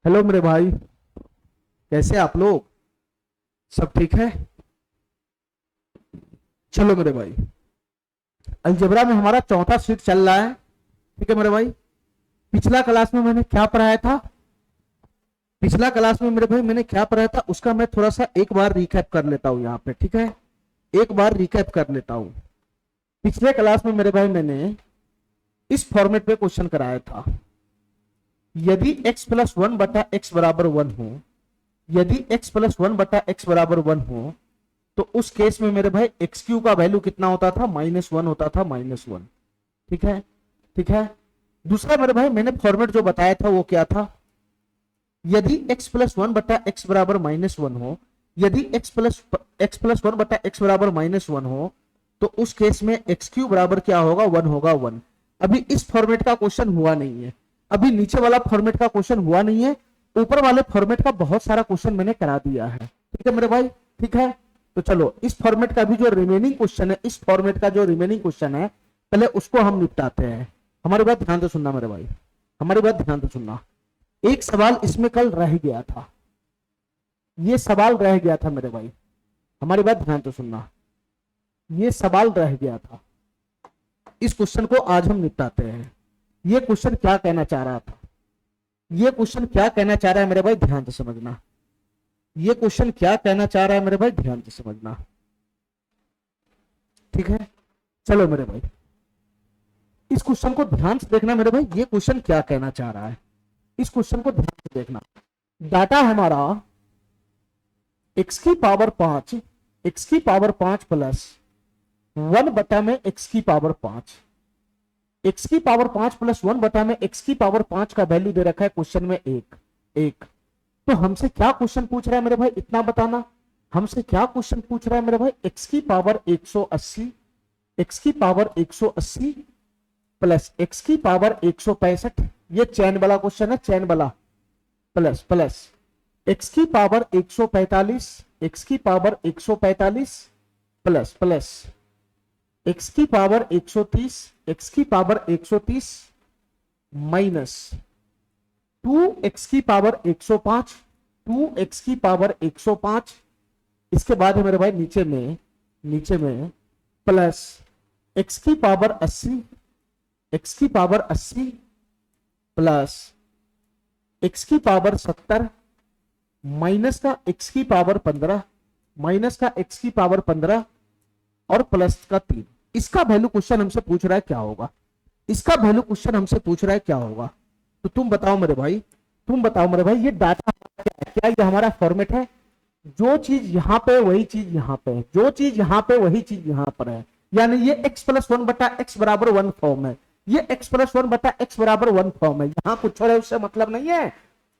Hello मेरे भाई। कैसे आप लोग? सब ठीक है? चलो मेरे भाई, अलजेब्रा में हमारा चौथा शीट चल रहा है। ठीक है मेरे भाई। पिछला क्लास में मैंने क्या पढ़ाया था? पिछला क्लास में मेरे भाई मैंने क्या पढ़ाया था उसका मैं थोड़ा सा एक बार रिकैप कर लेता हूँ यहाँ पे। ठीक है, एक बार रिकैप कर लेता हूँ। पिछले क्लास में मेरे भाई मैंने इस फॉर्मेट पे क्वेश्चन कराया था। यदि x प्लस वन बटा एक्स बराबर वन हो, यदि x प्लस वन बटा एक्स बराबर वन हो, तो उस केस में मेरे भाई एक्स क्यू का वैल्यू कितना होता था? -1 होता था, -1। ठीक है, ठीक है। दूसरा मेरे भाई मैंने फॉर्मेट जो बताया था वो क्या था? यदि x प्लस वन बटा एक्स बराबर -1 हो, यदि x प्लस वन बटा एक्स बराबर -1 हो, तो उस केस में एक्स क्यू बराबर क्या होगा? 1 होगा, 1। अभी इस फॉर्मेट का क्वेश्चन हुआ नहीं है, अभी नीचे वाला फॉर्मेट का क्वेश्चन हुआ नहीं है, ऊपर वाले फॉर्मेट का बहुत सारा क्वेश्चन मैंने करा दिया है। ठीक है मेरे भाई, ठीक है। तो चलो इस फॉर्मेट का भी जो रिमेनिंग क्वेश्चन है, इस फॉर्मेट का जो रिमेनिंग क्वेश्चन है, पहले उसको हम निपटाते हैं। हमारी बात ध्यान से सुनना मेरे भाई, हमारी बात ध्यान से सुनना। एक सवाल इसमें कल रह गया था, ये सवाल रह गया था मेरे भाई, हमारी बात ध्यान से सुनना। ये सवाल रह गया था, इस क्वेश्चन को आज हम निपटाते हैं। ये क्वेश्चन क्या कहना चाह रहा था? ये क्वेश्चन क्या कहना चाह रहा है मेरे भाई? ध्यान से समझना। ये क्वेश्चन क्या कहना चाह रहा है मेरे भाई? ध्यान से समझना। ठीक है, चलो मेरे भाई इस क्वेश्चन को ध्यान से देखना मेरे भाई। ये क्वेश्चन क्या कहना चाह रहा है, इस क्वेश्चन को ध्यान से देखना। डाटा हमारा x की पावर 5, x की पावर 5 प्लस 1 बटा में x की पावर 5, x की पावर 5 प्लस 1 बटा में x की पावर 5 का वैल्यू दे रखा है क्वेश्चन में एक। तो हमसे क्या क्वेश्चन पूछ रहा है मेरे भाई? इतना बताना। हमसे क्या क्वेश्चन पूछ रहा है मेरे भाई? x की पावर 180, x की पावर 180 प्लस x की पावर 165, ये चैन वाला क्वेश्चन है, चैन वाला, प्लस x की पावर 145, x की पावर 145 प्लस x की पावर 130, x की पावर 130 माइनस 2x की पावर 105, 2x की पावर 105। इसके बाद है मेरे भाई नीचे में प्लस x की पावर 80, x की पावर 80 प्लस x की पावर 70 माइनस का x की पावर 15, माइनस का x की पावर 15 और प्लस का 3। इसका वैल्यू क्वेश्चन हमसे पूछ रहा है क्या होगा? इसका वैल्यू क्वेश्चन हमसे पूछ रहा है क्या होगा? तो तुम बताओ मेरे भाई, तुम बताओ मेरे भाई, ये डाटा क्या ये हमारा फॉर्मेट है? जो चीज यहां पे वही चीज यहां पे है, जो चीज यहां पे वही चीज यहां पर है। यानी ये x प्लस वन बटा एक्स बराबर 1 फॉर्म है, ये x प्लस वन बटा एक्स बराबर 1 फॉर्म है। यहां कुछ और है उससे मतलब नहीं है,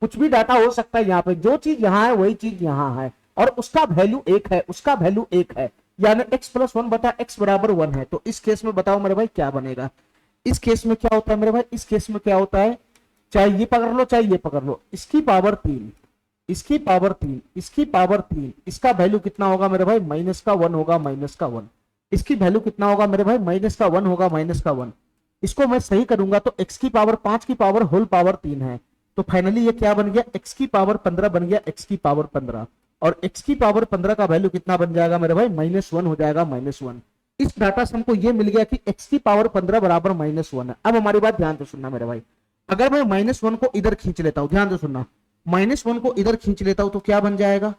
कुछ भी डाटा हो सकता है यहाँ पे। जो चीज यहां है वही चीज यहां है और उसका वैल्यू एक है, उसका वैल्यू एक है, यानी x प्लस वन बटा एक्स बराबर 1 है। तो इस केस में बताओ मेरे भाई क्या बनेगा? इस केस में क्या होता है मेरे भाई? इस केस में क्या होता है? चाहे ये पकड़ लो चाहे ये पकड़ लो, इसकी पावर 3, इसकी पावर 3, इसकी पावर 3, इसका वैल्यू कितना होगा मेरे भाई? माइनस का 1 होगा, माइनस का 1। इसकी वैल्यू कितना होगा मेरे भाई? माइनस का 1 होगा, माइनस का 1। इसको मैं सही करूंगा तो x की पावर 5 की पावर होल पावर 3 है। तो फाइनली ये क्या बन गया? x की पावर 15 बन गया, x की पावर 15। और x की पावर 15 का वैल्यू कितना बन जाएगा मेरे भाई? -1 हो जाएगा, -1। इस डाटा से हमको ये मिल गया कि x की पावर 15 बराबर -1 है। अब हमारी बात ध्यान से सुनना मेरे भाई, अगर मैं -1 को इधर खींच लेता हूं, ध्यान से सुनना, -1 को इधर खींच लेता हूं तो क्या बन जाएगा?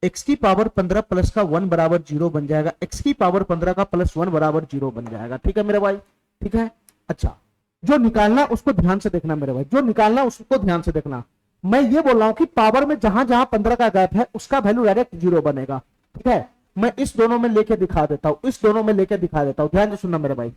x की पावर 15 प्लस का 1 बराबर 0 बन जाएगा, x की पावर 15 का प्लस 1 बराबर 0 बन जाएगा। ठीक है मेरे भाई, ठीक है। अच्छा, जो निकालना उसको ध्यान से देखना मेरे भाई, जो निकालना उसको ध्यान से देखना। मैं ये बोल रहा हूं कि पावर में जहां जहां 15 का गैप है उसका वैल्यू डायरेक्ट 0 बनेगा। ठीक है, मैं इस दोनों में लेके दिखा देता हूं, इस दोनों में लेके दिखा देता हूं, ध्यान से सुनना मेरे भाई।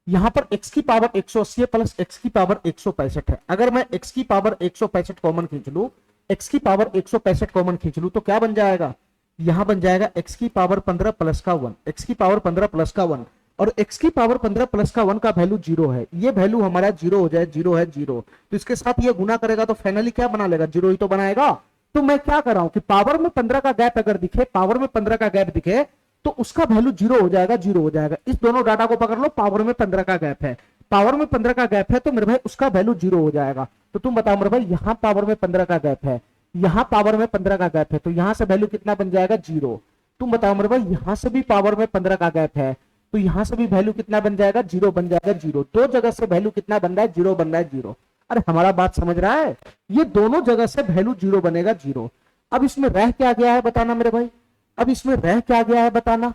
यहां पर x की पावर 180 प्लस x की पावर 165 है। अगर मैं x की पावर 165 कॉमन खींच लू, x की पावर 165 कॉमन खींच लू तो क्या बन जाएगा? यहां बन जाएगा x की पावर 15 प्लस का 1, x की पावर 15 प्लस का 1, और x की पावर 15 प्लस का 1 का वैल्यू 0 है। ये वैल्यू हमारा 0 हो जाए, 0 है 0, तो इसके साथ ये गुना करेगा तो फाइनली क्या बना लेगा? 0 ही तो बनाएगा। तो मैं क्या कर रहा हूं कि पावर में 15 का गैप अगर दिखे, पावर में 15 का गैप दिखे तो उसका वैल्यू 0 हो जाएगा, 0 हो जाएगा। इस दोनों डाटा को पकड़ लो, पावर में 15 का गैप है, पावर में 15 का गैप है तो मेरे भाई उसका वैल्यू 0 हो जाएगा। तो तुम बताओ मेरे भाई, यहाँ पावर में 15 का गैप है, यहाँ पावर में 15 का गैप है, तो यहाँ से वैल्यू कितना बन जाएगा 0। तुम बताओ मेरे भाई, यहाँ से भी पावर में 15 का गैप है तो यहाँ से भी वैल्यू कितना बन जाएगा 0 बन जाएगा 0। दो जगह से वैल्यू कितना बन रहा है 0 बन रहा है 0। अरे हमारा बात समझ रहा है, ये दोनों जगह से वैल्यू 0 बनेगा 0। अब इसमें रह क्या गया है बताना मेरे भाई, अब इसमें रह क्या गया है बताना।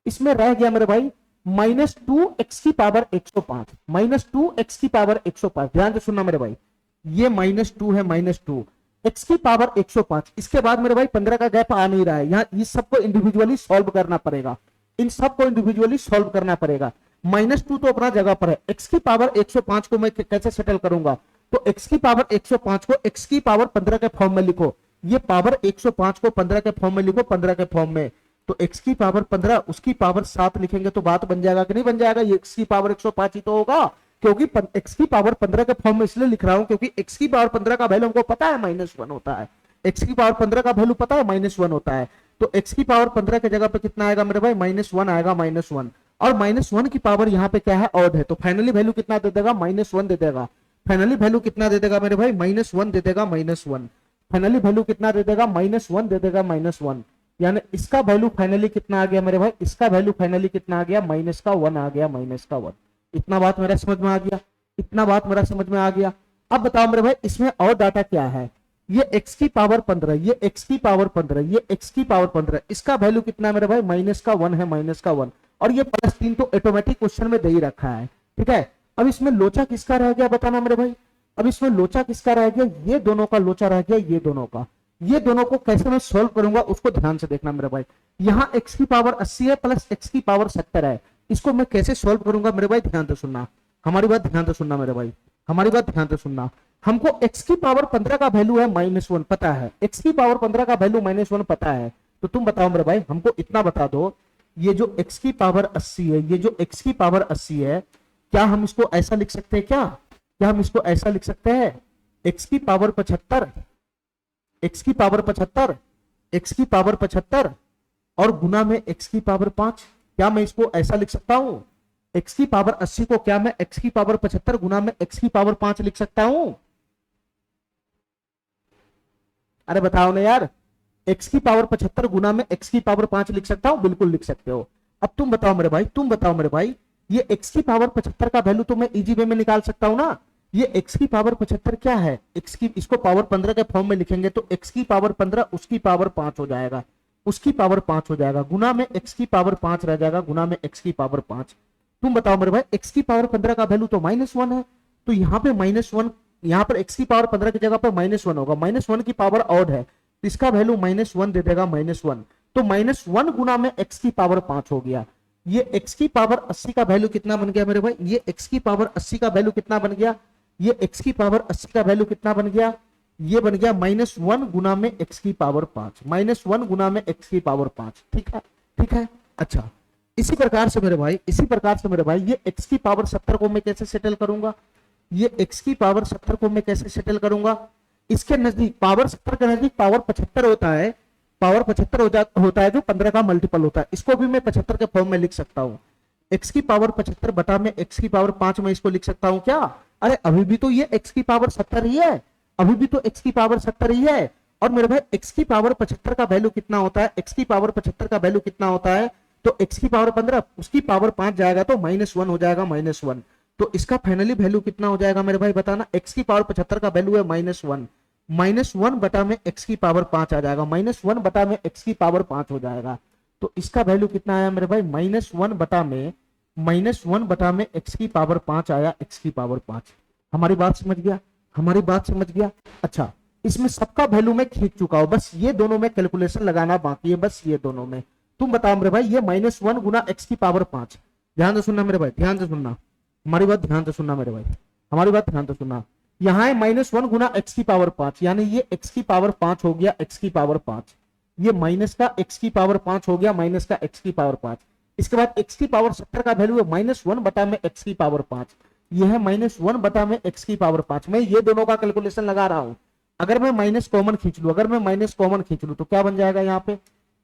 इसमें रह गया मेरे भाई -2x की पावर 105, -2x की पावर 105। ध्यान से सुनना मेरे भाई, ये -2 है, -2 x की पावर 105। इसके बाद मेरे भाई 15 का गैप आ नहीं रहा है, यहाँ इस सबको इंडिविजुअली सॉल्व करना पड़ेगा, इन सबको इंडिविजुअली सॉल्व करना पड़ेगा। -2 तो अपना जगह पर है, x की पावर 105 को मैं कैसे सेटल करूंगा, तो x की पावर 105 को x की पावर 15 के फॉर्म में लिखो, ये पावर 105 को 15 के फॉर्म में लिखो, 15 के फॉर्म में, तो x की पावर 15 उसकी पावर 7 लिखेंगे तो बात बन जाएगा कि नहीं बन जाएगा। ये x की पावर 105 ही तो होगा, क्योंकि x की पावर 15 के फॉर्म में इसलिए लिख रहा हूं क्योंकि x की पावर 15 का वैल्यू हमको पता है -1 होता है, x की पावर 15 का वैल्यू पता है -1 होता है। तो x की पावर 15 के जगह पे कितना आएगा मेरे भाई -1 आएगा, -1, और -1 की पावर यहाँ पे क्या है ऑड है, तो फाइनली वैल्यू कितना दे देगा -1 दे देगा। फाइनली वैल्यू कितना दे देगा मेरे भाई -1 दे देगा, -1। फाइनली वैल्यू कितना दे देगा -1 दे देगा, -1। यानी इसका वैल्यू फाइनली कितना आ गया मेरे भाई, इसका वैल्यू फाइनली कितना आ गया -1 आ गया, -1। इतना बात मेरा समझ में आ गया, इतना बात मेरा समझ में आ गया। अब बताओ मेरे भाई इसमें और डाटा क्या है, ये x की पावर 15, ये x की पावर 15, ये x की पावर 15, इसका वैल्यू कितना है मेरे भाई -1 है, -1, और ये +3 तो ऑटोमेटिक क्वेश्चन में दे ही रखा है, ठीक है। अब इसमें लोचा किसका रह गया बताना मेरे भाई, अब इसमें लोचा किसका रह गया, ये दोनों का लोचा रह गया, ये दोनों का। ये दोनों को कैसे मैं सोल्व करूंगा उसको ध्यान से देखना मेरे भाई। यहाँ x की पावर 80 है प्लस x की पावर 70 है, इसको मैं कैसे सोल्व करूंगा मेरे भाई, ध्यान से सुनना, हमारी बात ध्यान से सुनना मेरे भाई, हमारी बात ध्यान से सुनना। हमको x की पावर 15 का वैल्यू है -1 पता है, x की पावर 15 का वैल्यू -1 पता है, तो तुम बताओ मेरे भाई हमको इतना बता दो, ये जो x की पावर 80 है, ये जो x की पावर 80 है, क्या हम इसको ऐसा लिख सकते हैं, क्या हम इसको ऐसा लिख सकते हैं, x की पावर 75, x की पावर 75, x की पावर 75 और गुना में x की पावर 5, क्या मैं इसको ऐसा लिख सकता हूं, x की पावर 80 को क्या मैं x की पावर 75 गुना में x की पावर 5 लिख सकता हूं। अरे बताओ ना यार, x की पावर 75 गुना में x की पावर 5 लिख सकता हूं, बिल्कुल लिख सकते हो। अब तुम बताओ मेरे भाई, तुम बताओ मेरे भाई, ये x की पावर 75 का वैल्यू तो मैं इजी वे में निकाल सकता हूं ना। ये x की पावर 75 क्या है, x की, इसको पावर 15 के फॉर्म में लिखेंगे तो x की पावर 15 उसकी पावर 5 हो जाएगा, उसकी पावर 5 हो जाएगा, गुना में x की पावर 5 रह जाएगा, गुना में x की पावर 5। तुम बताओ मेरे भाई, x की पावर 15 का वैल्यू तो -1 है, तो यहाँ पे -1, यहाँ पर x की पावर 15 की जगह पर -1 होगा, -1 की पावर ऑड है, तो इसका वैल्यू -1 दे देगा, -1। तो -1 गुना में x की पावर 5 हो गया। ये x की पावर 80 का वैल्यू कितना बन गया मेरे भाई, ये x की पावर 80 का वैल्यू कितना बन गया, ये x की पावर 80 का वैल्यू कितना बन गया, ये बन गया -1 गुना में x की पावर 5, -1 गुना में x की पावर 5, ठीक है, ठीक है। अच्छा, इसी प्रकार से मेरे भाई, इसी प्रकार से मेरे भाई, ये x की पावर 70 को मैं कैसे सेटल करूंगा, ये x की पावर 70 को मैं कैसे सेटल करूंगा, इसके नजदीक पावर 70 के नजदीक पावर 75 होता है, पावर 75 होता है जो 15 का मल्टीपल होता है, इसको भी मैं 75 के फॉर्म में लिख सकता हूँ। x की पावर 75 बटा में x की पावर 5 में इसको लिख सकता हूँ क्या, अरे अभी भी तो ये x की पावर 70 ही है, अभी भी तो x की पावर 70 ही है। और मेरे भाई x की पावर 75 का वैल्यू कितना होता है, x की पावर 75 का वैल्यू कितना होता है, तो x की पावर 15 उसकी पावर 5 जाएगा तो -1 हो जाएगा, -1। तो इसका फाइनली वैल्यू कितना हो जाएगा मेरे भाई बताना, x की पावर 75 का वैल्यू है -1, -1 बटा में x की पावर 5 आ जाएगा, -1 बटा में x की पावर 5 हो जाएगा। तो इसका वैल्यू कितना आया मेरे भाई, -1 बटा में x की पावर 5 आया, x की पावर 5। हमारी बात समझ गया, हमारी बात समझ गया। अच्छा, इसमें सबका वैल्यू मैं खींच चुका हूं, बस ये दोनों में कैलकुलेशन लगाना बाकी है, बस ये दोनों में। तुम बताओ मेरे भाई, ये -1 गुना x की पावर 5, ध्यान से सुनना मेरे भाई, ध्यान से सुनना, हमारी बात ध्यान से सुनना मेरे भाई, हमारी बात ध्यान से सुनना। यहाँ है -1 गुना x की पावर 5, यानी ये x की पावर 5 हो गया, x की पावर 5, ये माइनस का x की पावर 5 हो गया, माइनस का x की पावर 5। इसके बाद x की पावर 70 का वैल्यू है -1 बटा में x की पावर 5, ये है -1 बटा में x की पावर 5। मैं ये दोनों का कैलकुलेशन लगा रहा हूं, अगर मैं माइनस कॉमन खींच लूं, अगर मैं माइनस कॉमन खींच लूं तो क्या बन जाएगा, यहाँ पे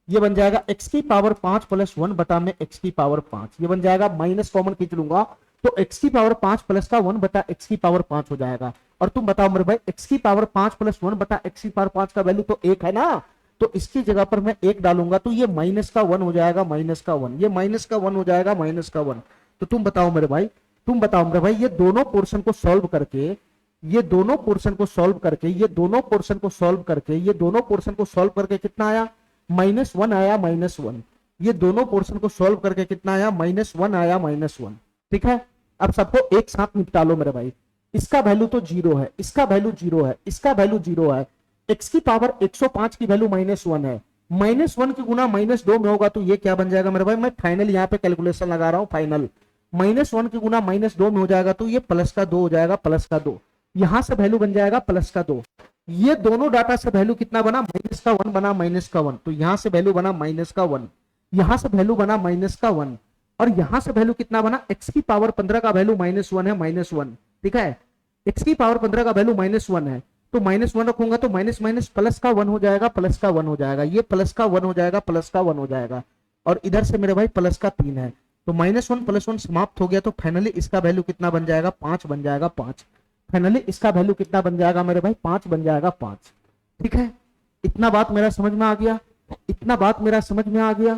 ये बन जाएगा x की पावर 5 प्लस 1 बटा में x की पावर 5, ये बन जाएगा, माइनस कॉमन खींच लूंगा तो x की पावर 5 प्लस का 1 बटा x की पावर 5 हो जाएगा। और तुम बताओ मेरे भाई x की पावर 5 प्लस 1 बटा x की पावर 5 का वैल्यू तो 1 है ना, तो इसकी जगह पर मैं 1 डालूंगा तो ये माइनस का 1 हो जाएगा, माइनस का 1, ये माइनस का 1 हो जाएगा, माइनस का 1। तो तुम बताओ मेरे भाई, तुम बताओ मेरे भाई, ये दोनों पोर्शन को सॉल्व करके, ये दोनों पोर्शन को सॉल्व करके, ये दोनों पोर्शन को सॉल्व करके, ये दोनों पोर्शन को सॉल्व करके कितना आया, -1 आया, -1। ये दोनों पोर्शन को सॉल्व करके कितना आया, -1 आया, -1। ठीक है, अब सबको एक साथ निपटा लो मेरे भाई। इसका वैल्यू तो 0 है, इसका वैल्यू 0 है, इसका वैल्यू 0 है। x की पावर 105 की वैल्यू -1 है, -1 की गुना -2 में होगा तो ये क्या बन जाएगा मेरे भाई, मैं फाइनल यहाँ पे कैलकुलेशन लगा रहा हूँ, फाइनल -1 की गुना -2 में हो जाएगा तो ये प्लस का 2 हो जाएगा, प्लस का 2। यहां से वैल्यू बन जाएगा प्लस का 2। ये दोनों डाटा से वैल्यू कितना बना, माइनस का 1 बना, माइनस का 1। तो यहां से वैल्यू बना माइनस का 1, यहां से वैल्यू बना माइनस का 1, और यहां से वैल्यू कितना बना, x की पावर 15 का वैल्यू -1 है, -1। ठीक है, x की पावर 15 का वैल्यू -1 है, तो -1 रखूंगा तो माइनस माइनस प्लस का 1 हो जाएगा, प्लस का 1 हो जाएगा, ये प्लस का 1 हो जाएगा, प्लस का 1 हो जाएगा, और इधर से मेरे भाई प्लस का 3 है, तो -1 प्लस 1 समाप्त हो गया। तो फाइनली इसका वैल्यू कितना बन जाएगा, 5 बन जाएगा, 5। फाइनली इसका वैल्यू कितना बन जाएगा मेरे भाई, 5 बन जाएगा, 5। ठीक है, इतना बात मेरा समझ में आ गया, इतना बात मेरा समझ में आ गया।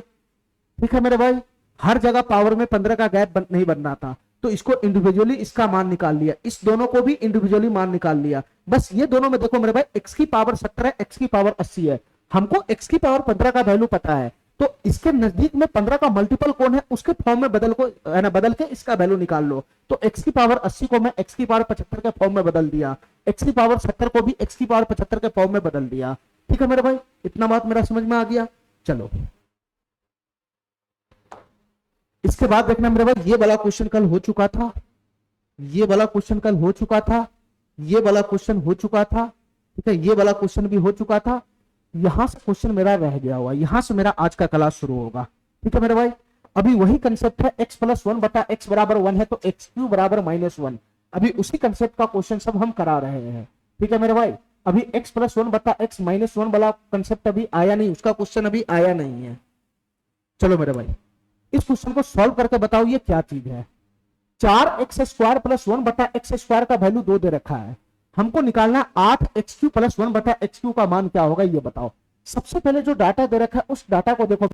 ठीक है मेरे भाई, हर जगह पावर में 15 का गैप नहीं बन रहा था, तो इसको इंडिविजुअली इसका मान निकाल लिया, इस दोनों को भी इंडिविजुअली मान निकाल लिया। बस ये दोनों में देखो मेरे भाई, x की पावर 17 है, x की पावर 80 है, हमको x की पावर 15 का वैल्यू पता है, तो इसके नजदीक में 15 का मल्टीपल कौन है उसके फॉर्म में बदल के इसका वैल्यू निकाल लो। तो x की पावर 80 को मैं x की पावर 75 के फॉर्म में बदल दिया, x की पावर 70 को भी x की पावर 75 के फॉर्म में बदल दिया। ठीक है मेरे भाई, इतना बात मेरा समझ में आ गया। चलो इसके बाद देखना मेरे भाई, ये वाला क्वेश्चन कल हो चुका था, ये वाला क्वेश्चन कल हो चुका था, ये वाला क्वेश्चन हो चुका था। ठीक है, ये वाला क्वेश्चन भी हो चुका था। यहां से क्वेश्चन मेरा रह गया हुआ, यहां से मेरा आज का क्लास शुरू होगा। ठीक है मेरे भाई, अभी वही कंसेप्ट है, x + 1 बटा x बराबर 1 है तो x³ बराबर -1। अभी उसी कंसेप्ट का क्वेश्चन सब हम करा रहे हैं। ठीक है मेरे भाई, अभी x + 1 बटा x -1 वाला कंसेप्ट अभी आया नहीं, उसका क्वेश्चन अभी आया नहीं है। चलो मेरे भाई, इस क्वेश्चन को सॉल्व करके बताओ ये क्या चीज है। 4x² + 1 बटा x² का वैल्यू 2 दे रखा है, हमको निकालना 8x³ + 1 बटा x³ का मान क्या होगा ये बताओ। सबसे पहले जो डाटा दे रखा है उस डाटा को देखो,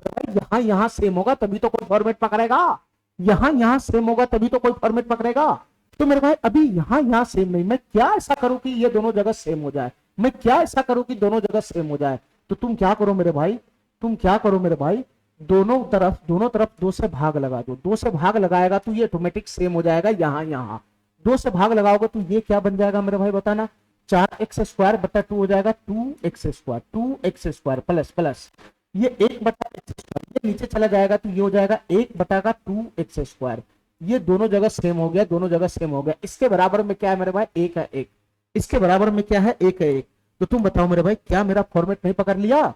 यहां सेम होगा तभी तो कोई फॉर्मेट पकड़ेगा, यहां सेम होगा तभी तो कोई फॉर्मेट पकड़ेगा। तो मेरे भाई अभी यहां सेम नहीं, मैं क्या ऐसा करूं कि ये दोनों जगह सेम हो जाए, मैं क्या ऐसा करूं कि दोनों जगह सेम हो जाए। तो तुम क्या करो मेरे भाई, तुम क्या करो मेरे भाई, दोनों तरफ 2 से भाग लगा दो, 2 से भाग लगाएगा तो ये ऑटोमेटिक सेम हो जाएगा। यहां 2 से भाग लगाओगे तो ये क्या बन जाएगा मेरे भाई बताना, 4x² बटा 2 हो जाएगा 2x² प्लस ये 1 बटा x², ये नीचे चला जाएगा तो ये हो जाएगा 1 बटा का 2x²। ये दोनों जगह सेम हो गया, दोनों जगह सेम हो गया। इसके बराबर में क्या है मेरे भाई, 1 है 1, इसके बराबर में क्या है 1 है 1। तो तुम बताओ मेरे भाई, क्या मेरा फॉर्मेट नहीं पकड़ लिया,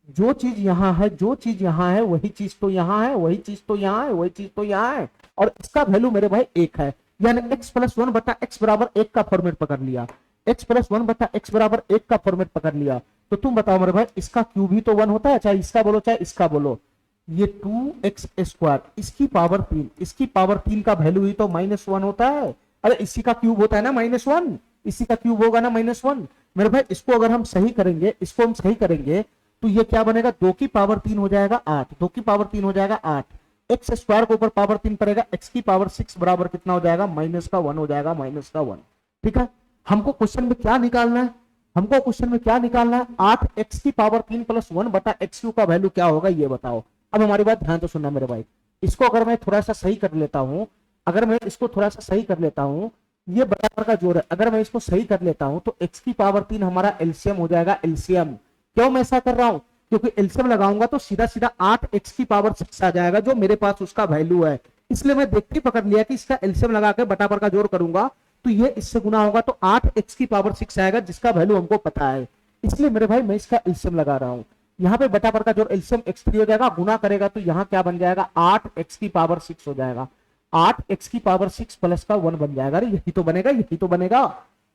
जो चीज यहाँ है, जो चीज यहाँ है वही चीज तो यहाँ है, वही चीज तो यहाँ है, वही चीज तो यहाँ है, और इसका वैल्यू मेरे भाई 1 है, यानी x + 1 बटा x बराबर 1 का फॉर्मेट पकड़ लिया, x + 1 बटा x बराबर 1 का फॉर्मेट पकड़ लिया। तो तुम बताओ मेरे भाई, इसका क्यूब ही तो 1 होता है, चाहे इसका बोलो चाहे इसका बोलो, ये 2x², इसकी पावर 3, इसकी पावर 3 का वैल्यू ही तो -1 होता है। अरे इसी का क्यूब होता है ना -1, इसी का क्यूब होगा ना -1। मेरे भाई इसको अगर हम सही करेंगे, इसको हम सही करेंगे तो ये क्या बनेगा, 2 की पावर 3 हो जाएगा 8, 2 की पावर 3 हो जाएगा 8, x² के ऊपर पावर 3 पड़ेगा, x की पावर 6 बराबर कितना हो जाएगा, -1 हो जाएगा, -1। ठीक है, हमको क्वेश्चन में क्या निकालना है, हमको क्वेश्चन में क्या निकालना है, 8x की पावर 3 + 1 बटा x³ का वैल्यू क्या होगा ये बताओ। अब हमारी बात ध्यान तो सुनना मेरे भाई, इसको अगर मैं थोड़ा सा सही कर लेता हूं, अगर मैं इसको थोड़ा सा सही कर लेता हूं, ये बराबर का जोड़ है, अगर मैं इसको सही कर लेता हूं तो x की पावर 3 हमारा एलसीएम हो जाएगा, एलसीएम। क्यों मैं ऐसा कर रहा हूं, क्योंकि एलसीएम लगाऊंगा तो सीधा सीधा 8x की पावर 6 आ जाएगा, जो मेरे पास उसका वैल्यू है। इसलिए मैं देखते पकड़ लिया कि इसका एलसीएम लगा के बटा पर का जोड़ करूंगा तो ये इससे गुना होगा तो 8x की पावर 6 आएगा, जिसका वैल्यू हमको पता है। इसलिए मेरे भाई मैं इसका एलसीएम लगा रहा हूं, यहाँ पे बटा पर का जोड़ एलसीएम x3 हो जाएगा, गुना करेगा तो यहाँ क्या बन जाएगा, 8x की पावर 6 हो जाएगा, 8x की पावर 6 प्लस का 1 बन जाएगा। अरे यही तो बनेगा, यही तो बनेगा।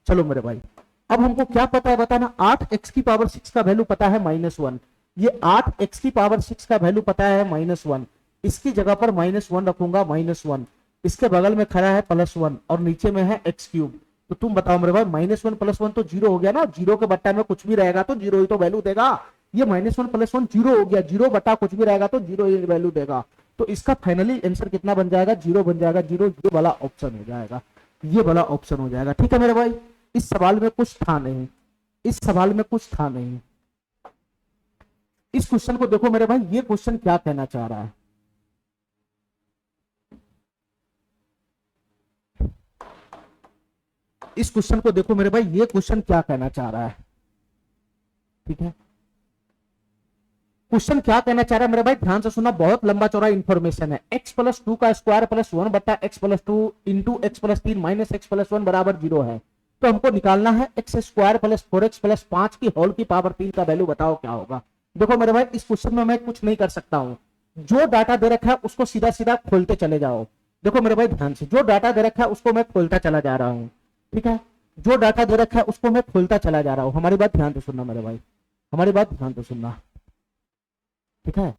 चलो मेरे भाई, अब हमको क्या पता है बताना, 8x की पावर 6 का वैल्यू पता है -1, ये 8x की पावर 6 का वैल्यू पता है -1, इसकी जगह पर -1 रखूंगा, -1। इसके बगल में खड़ा है +1 और नीचे में है एक्स क्यूब। तो तुम बताओ मेरे भाई, -1 + 1 तो 0 हो गया ना, 0 के बट्टा में कुछ भी रहेगा तो 0 ही तो वैल्यू देगा। ये -1 + 1 0 हो गया, 0 बटा कुछ भी रहेगा तो 0 ही वैल्यू देगा। तो इसका फाइनली आंसर कितना बन जाएगा, 0 बन जाएगा, 0। ये वाला ऑप्शन हो जाएगा, ये वाला ऑप्शन हो जाएगा। ठीक है मेरे भाई, इस सवाल में कुछ था नहीं, इस सवाल में कुछ था नहीं। इस क्वेश्चन को देखो मेरे भाई, ये क्वेश्चन क्या कहना चाह रहा है। इस क्वेश्चन को देखो मेरे भाई, ये क्वेश्चन क्या कहना चाह रहा है। ठीक है, क्वेश्चन क्या कहना चाह रहा है मेरे भाई, ध्यान से सुनना, बहुत लंबा चौड़ा इंफॉर्मेशन है। x+2 का स्क्वायर +1 बटा x+2 into x+3 minus x+1 बराबर 0 है। तो हमको निकालना है x² + 4x + 5 की होल की पावर 3 का वैल्यू बताओ क्या होगा। देखो मेरे भाई, इस क्वेश्चन में मैं कुछ नहीं कर सकता हूं, जो डाटा दे रखा है उसको सीधा सीधा खोलते चले जाओ। देखो मेरे भाई ध्यान से, जो डाटा दे रखा है उसको मैं खोलता चला जा रहा हूं। ठीक है, जो डाटा दे रखा है उसको मैं खोलता चला जा रहा हूं। हमारी बात ध्यान से सुनना मेरे भाई, हमारी बात ध्यान से सुनना। ठीक है,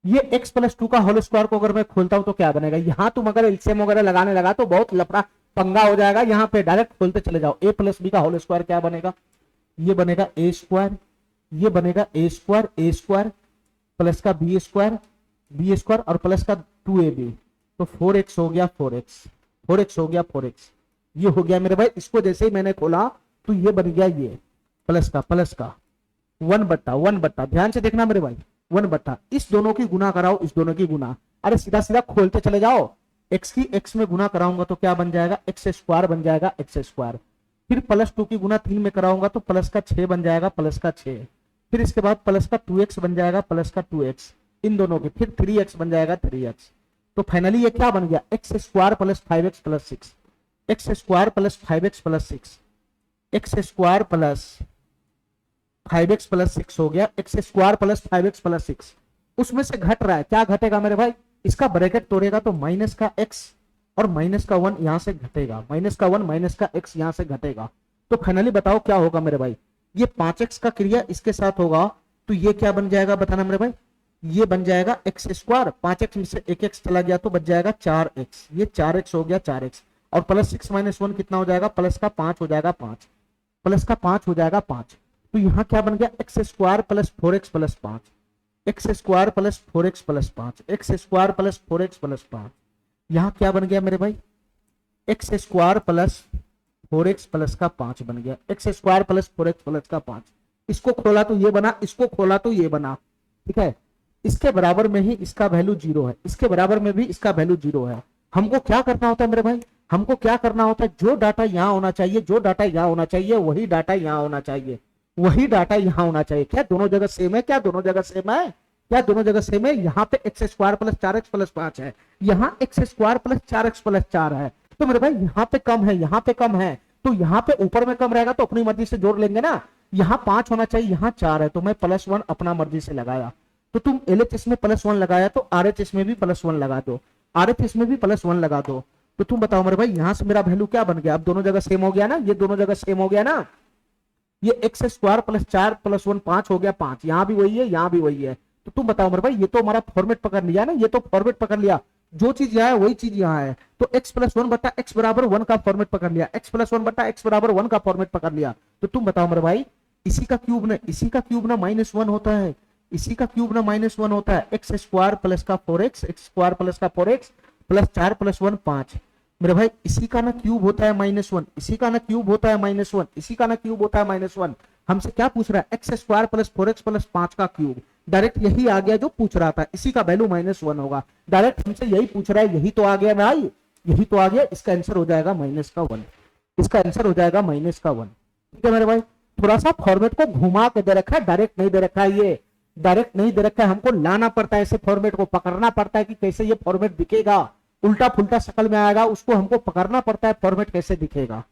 ये x+2 का होल स्क्वायर को अगर मैं खोलता हूं तो क्या बनेगा। यहां तुम अगर एलसीएम वगैरह लगाने लगा तो बहुत लफड़ा पंगा हो जाएगा। यहाँ पे डायरेक्ट खोलते चले जाओ। a + b का होल स्क्वायर क्या बनेगा, ये बनेगा a², ये बनेगा a² प्लस का b² और प्लस का 2ab। तो 4x हो गया 4x हो गया 4x, ये हो गया मेरे भाई। इसको जैसे ही मैंने खोला तो ये बन गया ये प्लस का 1/1। ध्यान से देखना मेरे भाई, 1/, इस दोनों की गुना कराओ, इस दोनों की गुना, अरे सीधा सीधा खोलते चले जाओ। x की x में गुना कराऊंगा तो क्या बन जाएगा, x² बन जाएगा x²। फिर +2 की गुना 3 में कराऊंगा तो प्लस का 6 बन जाएगा, प्लस का 6। फिर इसके बाद प्लस का 2x बन जाएगा, प्लस का 2x इन दोनों के, फिर 3x बन जाएगा 3x। तो फाइनली ये क्या बन गया, x² + 5x + 6, x² + 5x + 6, x² + 5x + 6 हो गया, x² + 5x + 6। उसमें से घट रहा है, क्या घटेगा मेरे भाई, इसका ब्रैकेट तोड़ेगा तो माइनस का x और माइनस का 1 यहां से घटेगा, -1 माइनस का x यहां से घटेगा। तो फाइनली बताओ क्या होगा मेरे भाई, ये 5x का क्रिया इसके साथ होगा तो ये क्या बन जाएगा बताना मेरे भाई, ये बन जाएगा x², 5x में से 1x चला गया तो बच जाएगा 4x, ये 4x हो गया 4x और +6 - 1 कितना हो जाएगा, प्लस का 5 हो जाएगा 5, प्लस का 5 हो जाएगा 5। तो यहाँ क्या बन गया, x² + 4x + 5, x² + 4x + 5, x² + 4x + 5। यहाँ क्या बन गया मेरे भाई, x² + 4x + का 5 बन गया, x² + 4x + का 5। इसको खोला तो ये बना, इसको खोला तो ये बना। ठीक है, इसके बराबर में ही इसका वैल्यू 0 है, इसके बराबर में भी इसका वैल्यू 0 है। हमको क्या करना होता है मेरे भाई, हमको क्या करना होता है, जो डाटा यहाँ होना चाहिए, जो डाटा यहाँ होना चाहिए वही डाटा यहाँ होना चाहिए, वही डाटा यहाँ होना चाहिए। क्या दोनों जगह सेम है, क्या दोनों जगह सेम है, क्या दोनों जगह सेम है। यहाँ पे x² + 4x + 5 है, यहाँ x² + 4x + 4 है। तो मेरे भाई यहाँ पे कम है, यहाँ पे कम है, तो यहाँ पे ऊपर में कम रहेगा तो अपनी मर्जी से जोड़ लेंगे ना। यहाँ 5 होना चाहिए, यहाँ 4 है तो मैं +1 अपना मर्जी से लगाया। तो तुम LHS में +1 लगाया तो RHS में भी +1 लगा दो, RHS में भी +1 लगा दो। तो तुम बताओ मेरे भाई, यहाँ से मेरा वैल्यू क्या बन गया, अब दोनों जगह सेम हो गया ना, ये दोनों जगह सेम हो गया ना। ये x² + 4 + 1 5 हो गया 5, यहाँ भी वही है, यहाँ भी वही है। तो तुम बताओ मेरे भाई, ये तो हमारा फॉर्मेट पकड़ लिया ना, ये तो फॉर्मेट पकड़ लिया, जो चीज यहाँ है वही चीज यहाँ है। तो x + 1 बटा x = 1 का फॉर्मेट पकड़ लिया, x + 1 बटा x = 1 का फॉर्मेट पकड़ लिया। तो तुम बताओ मेरे भाई, इसी का क्यूब ना -1 होता है, इसी का क्यूब ना -1 होता है, x² + का 4x, x² + का 4x + 4 + 1 5। मेरे भाई इसी का ना क्यूब होता है -1, इसी का ना क्यूब होता है -1, इसी का ना क्यूब होता है -1। हमसे क्या पूछ रहा है, x² + 4x + 5 का क्यूब। डायरेक्ट यही आ गया जो पूछ रहा था, इसी का वैल्यू -1 होगा। डायरेक्ट हमसे यही पूछ रहा है, यही तो आ गया भाई, यही तो आ गया। इसका आंसर हो जाएगा -1, इसका आंसर हो जाएगा -1। ठीक है मेरे भाई, थोड़ा सा फॉर्मेट को घुमा के दे रखा है, डायरेक्ट नहीं दे रखा है, ये डायरेक्ट नहीं दे रखा है। हमको लाना पड़ता है, ऐसे फॉर्मेट को पकड़ना पड़ता है कि कैसे ये फॉर्मेट दिखेगा, उल्टा फुल्टा शक्ल में आएगा, उसको हमको पकड़ना पड़ता है, फॉर्मेट कैसे दिखेगा।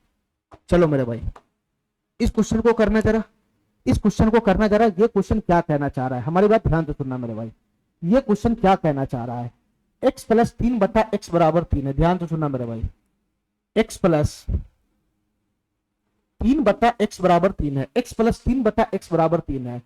चलो मेरे भाई, इस क्वेश्चन को करना जरा, इस क्वेश्चन को करना जरा। ये क्वेश्चन क्या कहना चाह रहा है, हमारी बात ध्यान से सुनना मेरे भाई, ये क्वेश्चन क्या कहना चाह रहा है। x + 3 बटा x = 3 है, ध्यान से सुनना मेरे भाई, x + 3 बटा x = 3 है, x + 3 बटा x = 3 है।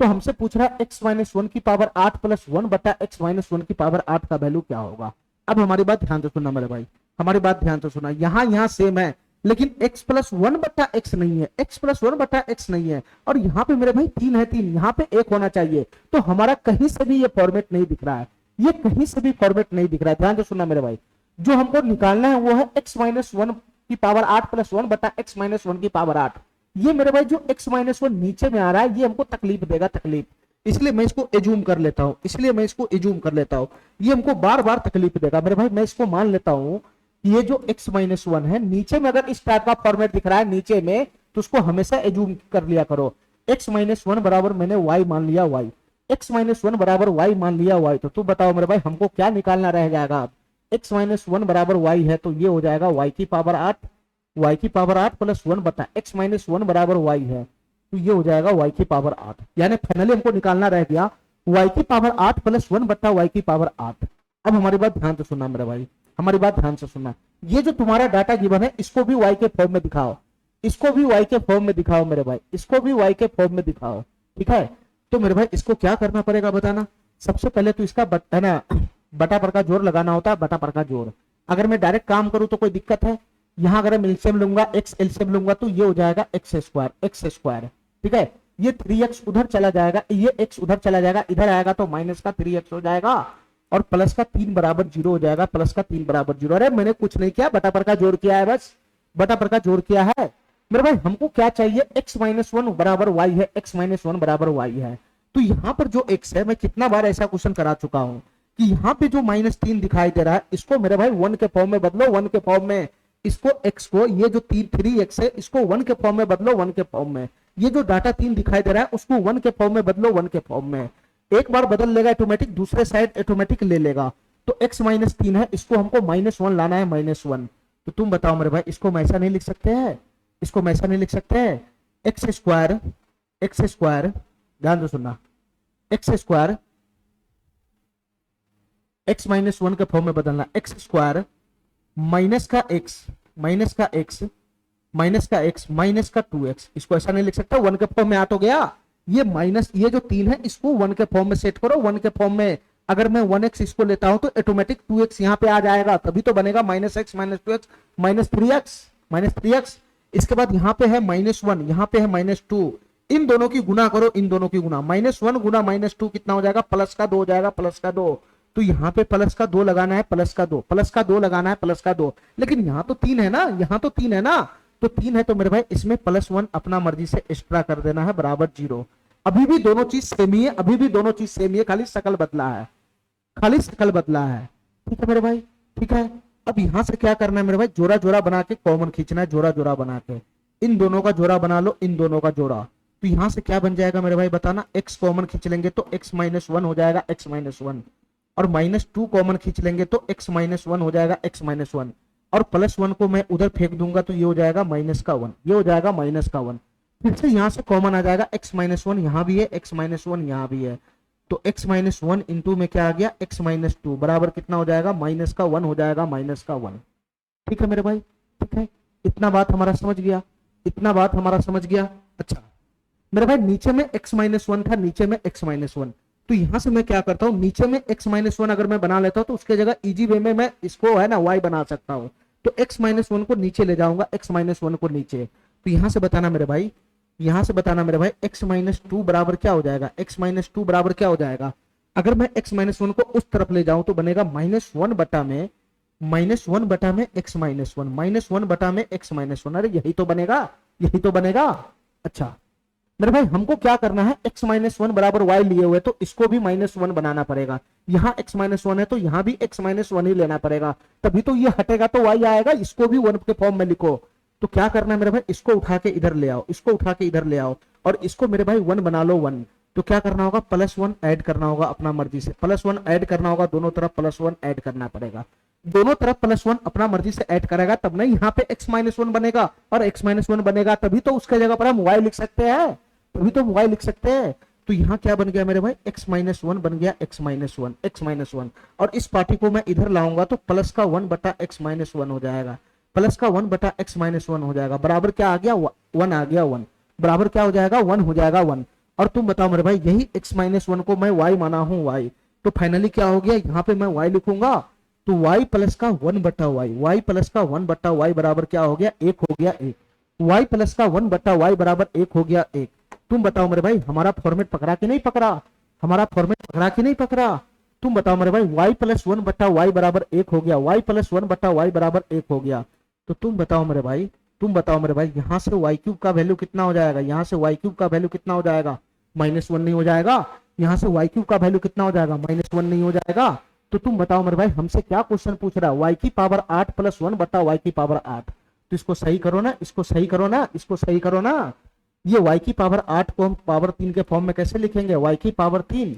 तो हमसे पूछ रहा है x - 1 की पावर 8 + 1 बटा x - 1 की पावर 8 का वैल्यू क्या होगा। अब हमारी बात ध्यान से सुनना मेरे भाई, हमारी बात ध्यान से सुना, यहाँ सेम है, लेकिन x प्लस वन बट्टा एक्स नहीं है, x प्लस वन बट्टा एक्स नहीं है, और यहाँ पे मेरे भाई 3 है, 3 यहाँ पे 1 होना चाहिए। तो हमारा कहीं से भी ये फॉर्मेट नहीं दिख रहा है, ये कहीं से भी फॉर्मेट नहीं दिख रहा है। ध्यान से सुनना मेरे भाई, जो हमको निकालना है वो है x माइनस वन की पावर 8 प्लस वन बटा x माइनस वन की पावर 8। ये मेरे भाई जो x माइनस वन नीचे में आ रहा है, ये हमको तकलीफ देगा, तकलीफ, इसलिए मैं इसको एज्यूम कर लेता हूं, इसलिए मैं इसको एज्यूम कर लेता हूं, ये हमको बार बार तकलीफ देगा मेरे भाई। मैं इसको मान लेता हूं कि ये जो x माइनस वन है, नीचे में अगर इस टाइप का फॉर्मेट दिख रहा है नीचे में, तो उसको हमेशा एज्यूम कर लिया करो। x माइनस वन बराबर मैंने y मान लिया, y, x माइनस वन बराबर y मान लिया, y। तो तू बताओ मेरे भाई हमको क्या निकालना रह जाएगा अब? x माइनस वन बराबर y है, तो ये हो जाएगा y की पावर 8, y की पावर 8 प्लस वन बटा x माइनस वन बराबर y है, तो ये हो जाएगा y की पावर 8। यानी फाइनली हमको निकालना रह गया y की पावर 8 प्लस वन बटा y की पावर 8। अब हमारी बात ध्यान से सुनना मेरे भाई, हमारी बात ध्यान से सुनना, ये जो तुम्हारा डाटा गिवन है इसको भी y के फॉर्म में दिखाओ, इसको भी y के फॉर्म में दिखाओ मेरे भाई, इसको भी y के फॉर्म में दिखाओ, ठीक है। तो मेरे भाई इसको क्या करना पड़ेगा बताना। सबसे पहले तो इसका है ना बटा पर का जोड़ लगाना होता है, बटा पर का जोड़। अगर मैं डायरेक्ट काम करूं तो कोई दिक्कत है? यहां अगर मैं एलसीएम लूंगा, x एलसीएम लूंगा, तो ये हो जाएगा x स्क्वायर, ठीक है। ये 3x उधर चला जाएगा, ये x उधर चला जाएगा, इधर आएगा तो माइनस का 3x हो जाएगा, और प्लस का 3 बराबर 0 हो जाएगा, प्लस का 3 बराबर 0। अरे मैंने कुछ नहीं किया, बटा पर का जोड़ किया है, बस बटा पर का जोड़ किया है मेरे भाई। हमको क्या चाहिए? x माइनस वन बराबर y है, x माइनस वन बराबर y है। तो यहाँ पर जो x है, मैं कितना बार ऐसा क्वेश्चन करा चुका हूं कि यहाँ पे जो -3 दिखाई दे रहा है, इसको मेरे भाई 1 के फॉर्म में बदलो, 1 के फॉर्म में, इसको x को, ये जो 3x है इसको 1 के फॉर्म में बदलो, 1 के फॉर्म में। ये जो डाटा 3 दिखाई दे रहा है उसको 1 के फॉर्म में बदलो, 1 के फॉर्म में। एक बार बदल लेगा ऑटोमेटिक, दूसरे साइड ऑटोमेटिक ले लेगा। तो x -3 है, इसको हमको -1 लाना है, -1। तो तुम बताओ मेरे भाई, इसको हम ऐसा नहीं लिख सकते हैं, इसको हम ऐसा नहीं लिख सकते हैं। एक्स स्क्वायर, ध्यान से सुनना, x square x minus one के फॉर्म में बदलना, एक्स स्क्वायर माइनस का x माइनस का 2x, इसको ऐसा नहीं लिख सकता, 1 के फॉर्म में आ तो गया। ये माइनस, ये जो 3 है इसको 1 के फॉर्म में सेट करो, 1 के फॉर्म में। अगर मैं 1x इसको लेता हूं तो ऑटोमेटिक 2x यहां पे आ जाएगा, तभी तो बनेगा -x minus 2x minus 3x। इसके बाद यहां पे है -1, यहां पे है -2, इन दोनों की गुना करो, इन दोनों की गुना, -1 गुना -2 कितना हो जाएगा? प्लस का 2 हो जाएगा, प्लस का 2। तो यहाँ पे प्लस का 2 लगाना है, प्लस का 2, प्लस का 2 लगाना है, प्लस का 2। लेकिन यहाँ तो 3 है ना, यहाँ तो 3 है ना, तो 3 है तो मेरे भाई इसमें +1 अपना मर्जी से एक्स्ट्रा कर देना है, बराबर 0। अभी भी दोनों चीज सेम ही है, अभी भी दोनों चीज सेम ही है, खाली शकल बदला है, खाली शकल बदला है, ठीक है मेरे भाई, ठीक है। अब यहां से क्या करना है मेरे भाई? जोड़ा जोड़ा बना के कॉमन खींचना है, जोड़ा जोड़ा बना के, इन दोनों का जोड़ा बना लो, इन दोनों का जोड़ा। तो यहां से क्या बन जाएगा मेरे भाई बताना? x कॉमन खींच लेंगे तो x -1 हो जाएगा, x -1, और -2 कॉमन खींच लेंगे तो x -1 हो जाएगा, x -1, और +1 को मैं उधर फेंक दूंगा तो ये हो जाएगा -1, ये हो जाएगा -1। फिर से यहां से कॉमन आ जाएगा, x -1 यहां भी है, x -1 यहां भी है, तो x -1 इंटू में क्या आ गया? x -2 बराबर कितना हो जाएगा? -1 हो जाएगा, -1। ठीक है मेरे भाई, ठीक है। इतना बात हमारा समझ गया, इतना बात हमारा समझ गया। अच्छा मेरे भाई, नीचे में x -1 था, नीचे में x -1, तो यहां से मैं क्या करता हूं, नीचे में x -1 अगर मैं बना लेता हूं तो उसके जगह इजी वे में मैं इसको है ना y बना सकता हूं। तो x -1 को नीचे ले जाऊंगा, x -1 को नीचे। तो यहां से बताना मेरे भाई, यहां से बताना मेरे भाई, x -2 बराबर क्या हो जाएगा? x -2 बराबर क्या हो जाएगा? अगर मैं x -1 को उस तरफ ले जाऊं तो बनेगा -1 बटा में -1 बटा में x -1, -1 बटा में x -1। अरे यही तो बनेगा, यही तो बनेगा। अच्छा मेरे भाई, हमको क्या करना है? x -1 बराबर y लिए हुए, तो इसको भी -1 बनाना पड़ेगा। यहाँ x -1 है तो यहाँ भी x -1 ही लेना पड़ेगा, तभी तो ये हटेगा तो y आएगा। इसको भी 1 के फॉर्म में लिखो। तो क्या करना है मेरे भाई? इसको उठा के इधर ले आओ, इसको उठा के इधर ले आओ, और इसको मेरे भाई 1 बना लो, 1। तो क्या करना होगा? +1 ऐड करना होगा अपना मर्जी से, +1 ऐड करना होगा, दोनों तरफ +1 ऐड करना पड़ेगा। दोनों तरफ +1 अपना मर्जी से ऐड करेगा तब नहीं यहाँ पे x -1 बनेगा, और x -1 बनेगा तभी तो उसके जगह पर हम y लिख सकते हैं, तभी तो हम y लिख सकते हैं। तो यहाँ क्या बन गया मेरे भाई? x -1 बन गया, x -1, और इस पार्टी को मैं इधर लाऊंगा तो प्लस का 1 बटा x -1 हो जाएगा, प्लस का 1 बटा x -1 हो जाएगा, बराबर क्या आ गया? 1 आ गया, 1 बराबर क्या हो जाएगा? 1 हो जाएगा, 1। और तुम बताओ मेरे भाई, यही x -1 को मैं y माना हूं, y, तो फाइनली क्या हो गया? यहाँ पे मैं y लिखूंगा, तो y प्लस का 1/y, y प्लस का 1/y बराबर क्या हो गया, 1 हो गया 1। y प्लस का 1/y बराबर 1 हो गया 1। तुम बताओ मेरे भाई हमारा फॉर्मेट पकड़ा कि नहीं पकड़ा, हमारा फॉर्मेट पकड़ा कि नहीं पकड़ा। तुम बताओ मेरे भाई y प्लस 1/y बराबर 1 हो गया, y प्लस 1/y बराबर 1 हो गया। तो तुम बताओ मेरे भाई, तुम बताओ मेरे भाई, यहाँ से y क्यूब का वैल्यू कितना हो जाएगा, यहाँ से y क्यूब का वैल्यू कितना हो जाएगा, -1 नहीं हो जाएगा। यहाँ से y क्यूब का वैल्यू कितना हो जाएगा, -1 नहीं हो जाएगा। तो तुम बताओ मेरे भाई हमसे क्या क्वेश्चन पूछ रहा है, y की पावर 8 प्लस 1 बटा y की पावर 8। तो इसको सही करो ना, इसको सही करो ना, इसको सही करो ना। ये y की पावर 8 को हम पावर 3 के फॉर्म में कैसे लिखेंगे, y की पावर 3,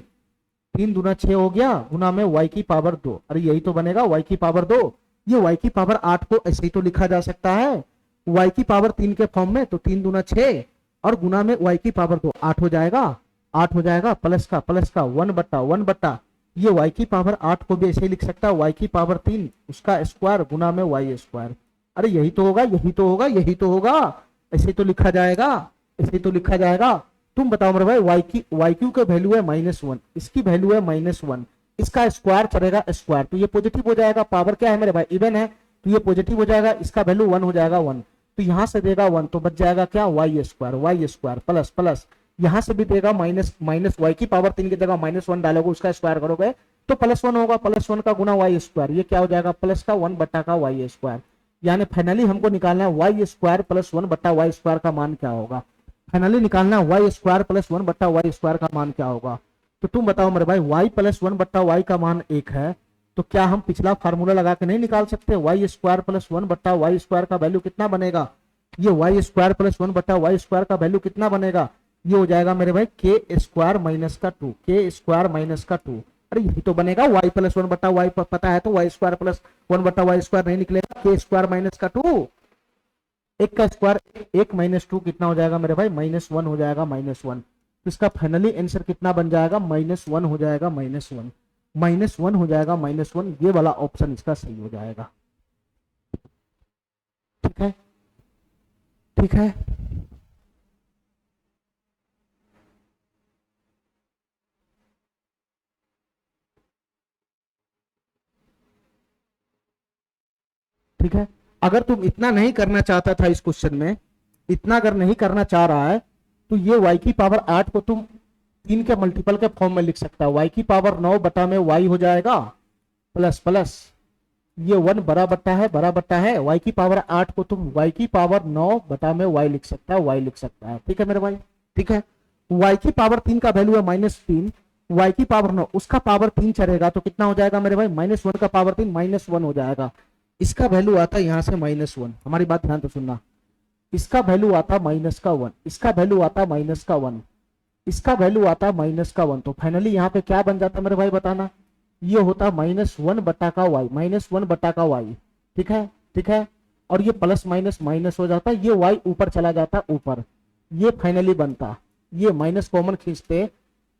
3 दूना 6 हो गया, गुना में y की पावर 2। अरे यही तो बनेगा y की पावर 2। ये y की पावर 8 को ऐसे ही तो लिखा जा सकता है y की पावर 3 के फॉर्म में। तो 3 दूना 6 और गुना में y की पावर 2, 8 हो जाएगा, 8 हो जाएगा, प्लस का 1 बट्टा ये y की पावर 8 को भी ऐसे ही लिख सकता है y की पावर 3 उसका स्क्वायर गुना में y स्क्वायर। अरे यही तो होगा, यही तो होगा, यही तो होगा, ऐसे तो लिखा जाएगा, ऐसे तो लिखा जाएगा। तुम बताओ मेरे भाई y क्यू का वैल्यू है -1, इसकी वैल्यू है -1, इसका स्क्वायर चलेगा स्क्वायर, तो ये पॉजिटिव हो जाएगा, पावर क्या है मेरे भाई, इवन है, तो ये पॉजिटिव हो जाएगा, इसका वैल्यू 1 हो जाएगा 1, तो यहां से देगा 1 तो बच जाएगा क्या, y स्क्वायर प्लस प्लस यहां से भी देगा माइनस y की पावर 3 की जगह -1 डालोगे, उसका स्क्वायर करोगे तो +1 होगा, +1 का गुना y स्क्वायर, ये क्या हो जाएगा, प्लस का 1 बट्टा का y स्क्वायर। यानी फाइनली हमको निकालना है y स्क्वायर प्लस 1 बट्टा y स्क्वायर का मान क्या होगा, फाइनली निकालना है y स्क्वायर प्लस 1 बट्टा y स्क्वायर का मान क्या होगा। तो तुम बताओ मेरे भाई y प्लस 1 बट्टा y का मान 1 है, तो क्या हम पिछला फार्मूला लगा के नहीं निकाल सकते, y स्क्वायर प्लस 1 बट्टा y स्क्वायर का वैल्यू कितना बनेगा, ये y स्क्वायर प्लस 1 बट्टा y स्क्वायर का वैल्यू कितना बनेगा, ये हो जाएगा मेरे भाई k स्क्वायर माइनस का 2, k स्क्वायर माइनस का 2। अरे यही तो बनेगा, y प्लस 1 बट्टा y पता है तो y स्क्वायर प्लस 1 बट्टा y स्क्वायर नहीं निकलेगा, k स्क्वायर माइनस का 2, एक का स्क्वायर 1 -2 कितना हो जाएगा मेरे भाई, -1 हो जाएगा, -1। तो इसका फाइनली आंसर कितना बन जाएगा, -1 हो जाएगा, -1 हो जाएगा, -1। ये वाला ऑप्शन इसका सही हो जाएगा। ठीक है, ठीक है, ठीक है। अगर तुम इतना नहीं करना चाहता था इस क्वेश्चन में, इतना अगर नहीं करना चाह रहा है तो ये y की पावर 8 को तुम 3 के मल्टीपल के फॉर्म में लिख सकता है, y की पावर 9 बटा में y हो जाएगा, प्लस प्लस ये 1 बड़ा बट्टा है, y की पावर 8 को तुम y की पावर 9 बटा में y लिख सकता है, y लिख सकता है। ठीक है मेरे भाई, ठीक है। y की पावर 3 का वैल्यू है -3, y की पावर 9 उसका पावर 3 चलेगा तो कितना हो जाएगा मेरे भाई, -1 का पावर 3 -1 हो जाएगा। इसका वैल्यू आता है यहां से -1, हमारी बात ध्यान तो सुनना, इसका वैल्यू आता -1, इसका वैल्यू आता -1, इसका वैल्यू आता -1। तो फाइनली यहाँ पे क्या बन जाता मेरे भाई बताना, ये होता -1 बटा का y, -1 बटा का y। ठीक है, ठीक है, और ये प्लस माइनस माइनस हो जाता, ये y ऊपर चला जाता ऊपर, ये फाइनली बनता, ये माइनस कॉमन खींचते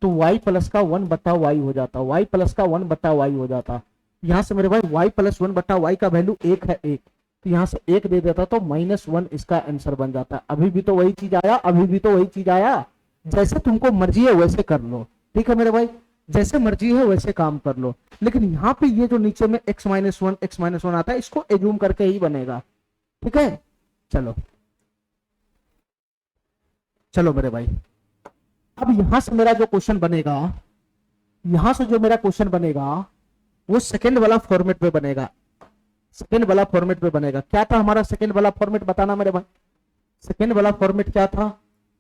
तो y प्लस का 1 बटा y हो जाता, y प्लस का 1 बटा y हो जाता। यहाँ से मेरे भाई y प्लस 1 बटा y का वैल्यू 1 है, 1, तो यहाँ से 1 दे देता तो -1 इसका आंसर बन जाता। अभी भी तो वही चीज आया, अभी भी तो वही चीज आया, जैसे तुमको मर्जी है वैसे कर लो। ठीक है मेरे भाई, जैसे मर्जी है वैसे काम कर लो, लेकिन यहाँ पे ये जो नीचे में x -1 आता है इसको एज्यूम करके ही बनेगा। ठीक है, चलो चलो मेरे भाई, अब यहां से मेरा जो क्वेश्चन बनेगा, यहां से जो मेरा क्वेश्चन बनेगा वो सेकंड वाला फॉर्मेट में बनेगा, सेकंड वाला फॉर्मेट में बनेगा। क्या था हमारा सेकंड वाला फॉर्मेट बताना मेरे भाई, सेकंड वाला फॉर्मेट क्या था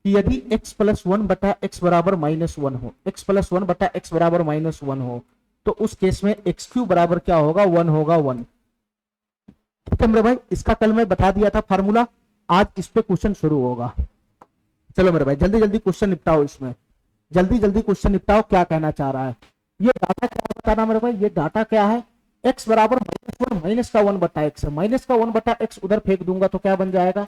कि यदि x प्लस 1 बटा x बराबर -1 हो, x प्लस 1 बटा x बराबर -1 हो, तो उस केस में x क्यू बराबर क्या होगा, 1 होगा, 1। ठीक है मेरे भाई, इसका कल मैं बता दिया था फार्मूला, आज इस पे क्वेश्चन शुरू होगा। चलो मेरे भाई जल्दी जल्दी क्वेश्चन निपटाओ, इसमें जल्दी जल्दी क्वेश्चन निपटाओ, क्या कहना चाह रहा है। ये डाटा क्या बताना मेरे भाई, ये डाटा क्या है, x बराबर -1 माइनस का 1 बटा x है, माइनस का 1 बटा x उधर फेंक दूंगा तो क्या बन जाएगा,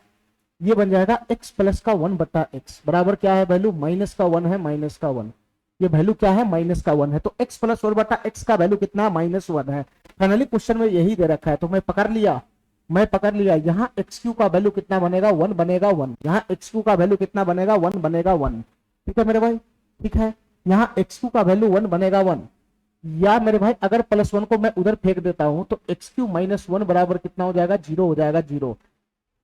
ये बन जाएगा x प्लस का 1 बटा x बराबर क्या है वैल्यू, माइनस का 1 है, माइनस का 1, ये वैल्यू क्या है, माइनस का 1 है। तो x प्लस 1 बटा x का वैल्यू कितना, -1 है। फाइनली क्वेश्चन में यही दे रखा है, तो मैं पकड़ लिया, यहाँ एक्स क्यू का वैल्यू कितना बनेगा, 1 बनेगा, 1, यहाँ एक्स क्यू का वैल्यू कितना बनेगा, 1 बनेगा, 1। ठीक है मेरे भाई, ठीक है, यहाँ एक्स क्यू का वैल्यू 1 बनेगा, 1, या मेरे भाई अगर +1 को मैं उधर फेंक देता हूं तो x³ - 1 बराबर कितना हो जाएगा, 0 हो जाएगा, 0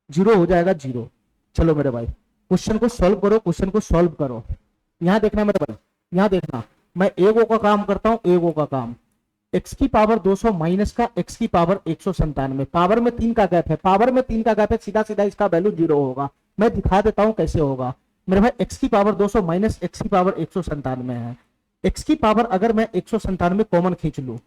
0 हो जाएगा, 0। चलो मेरे भाई क्वेश्चन को सॉल्व करो, क्वेश्चन को सॉल्व करो। यहां देखना मेरे भाई, यहां देखना, मैं एगो का काम करता हूं, एगो का काम। x⁻² माइनस का x⁻197, पावर में 3 का गैप है, पावर में 3 का गैप है, सीधा सीधा इसका वैल्यू 0 होगा। मैं दिखा देता हूं कैसे होगा मेरे भाई। x⁻² माइनस x⁻197 है। x की पावर अगर मैं 197 कॉमन खींच लू,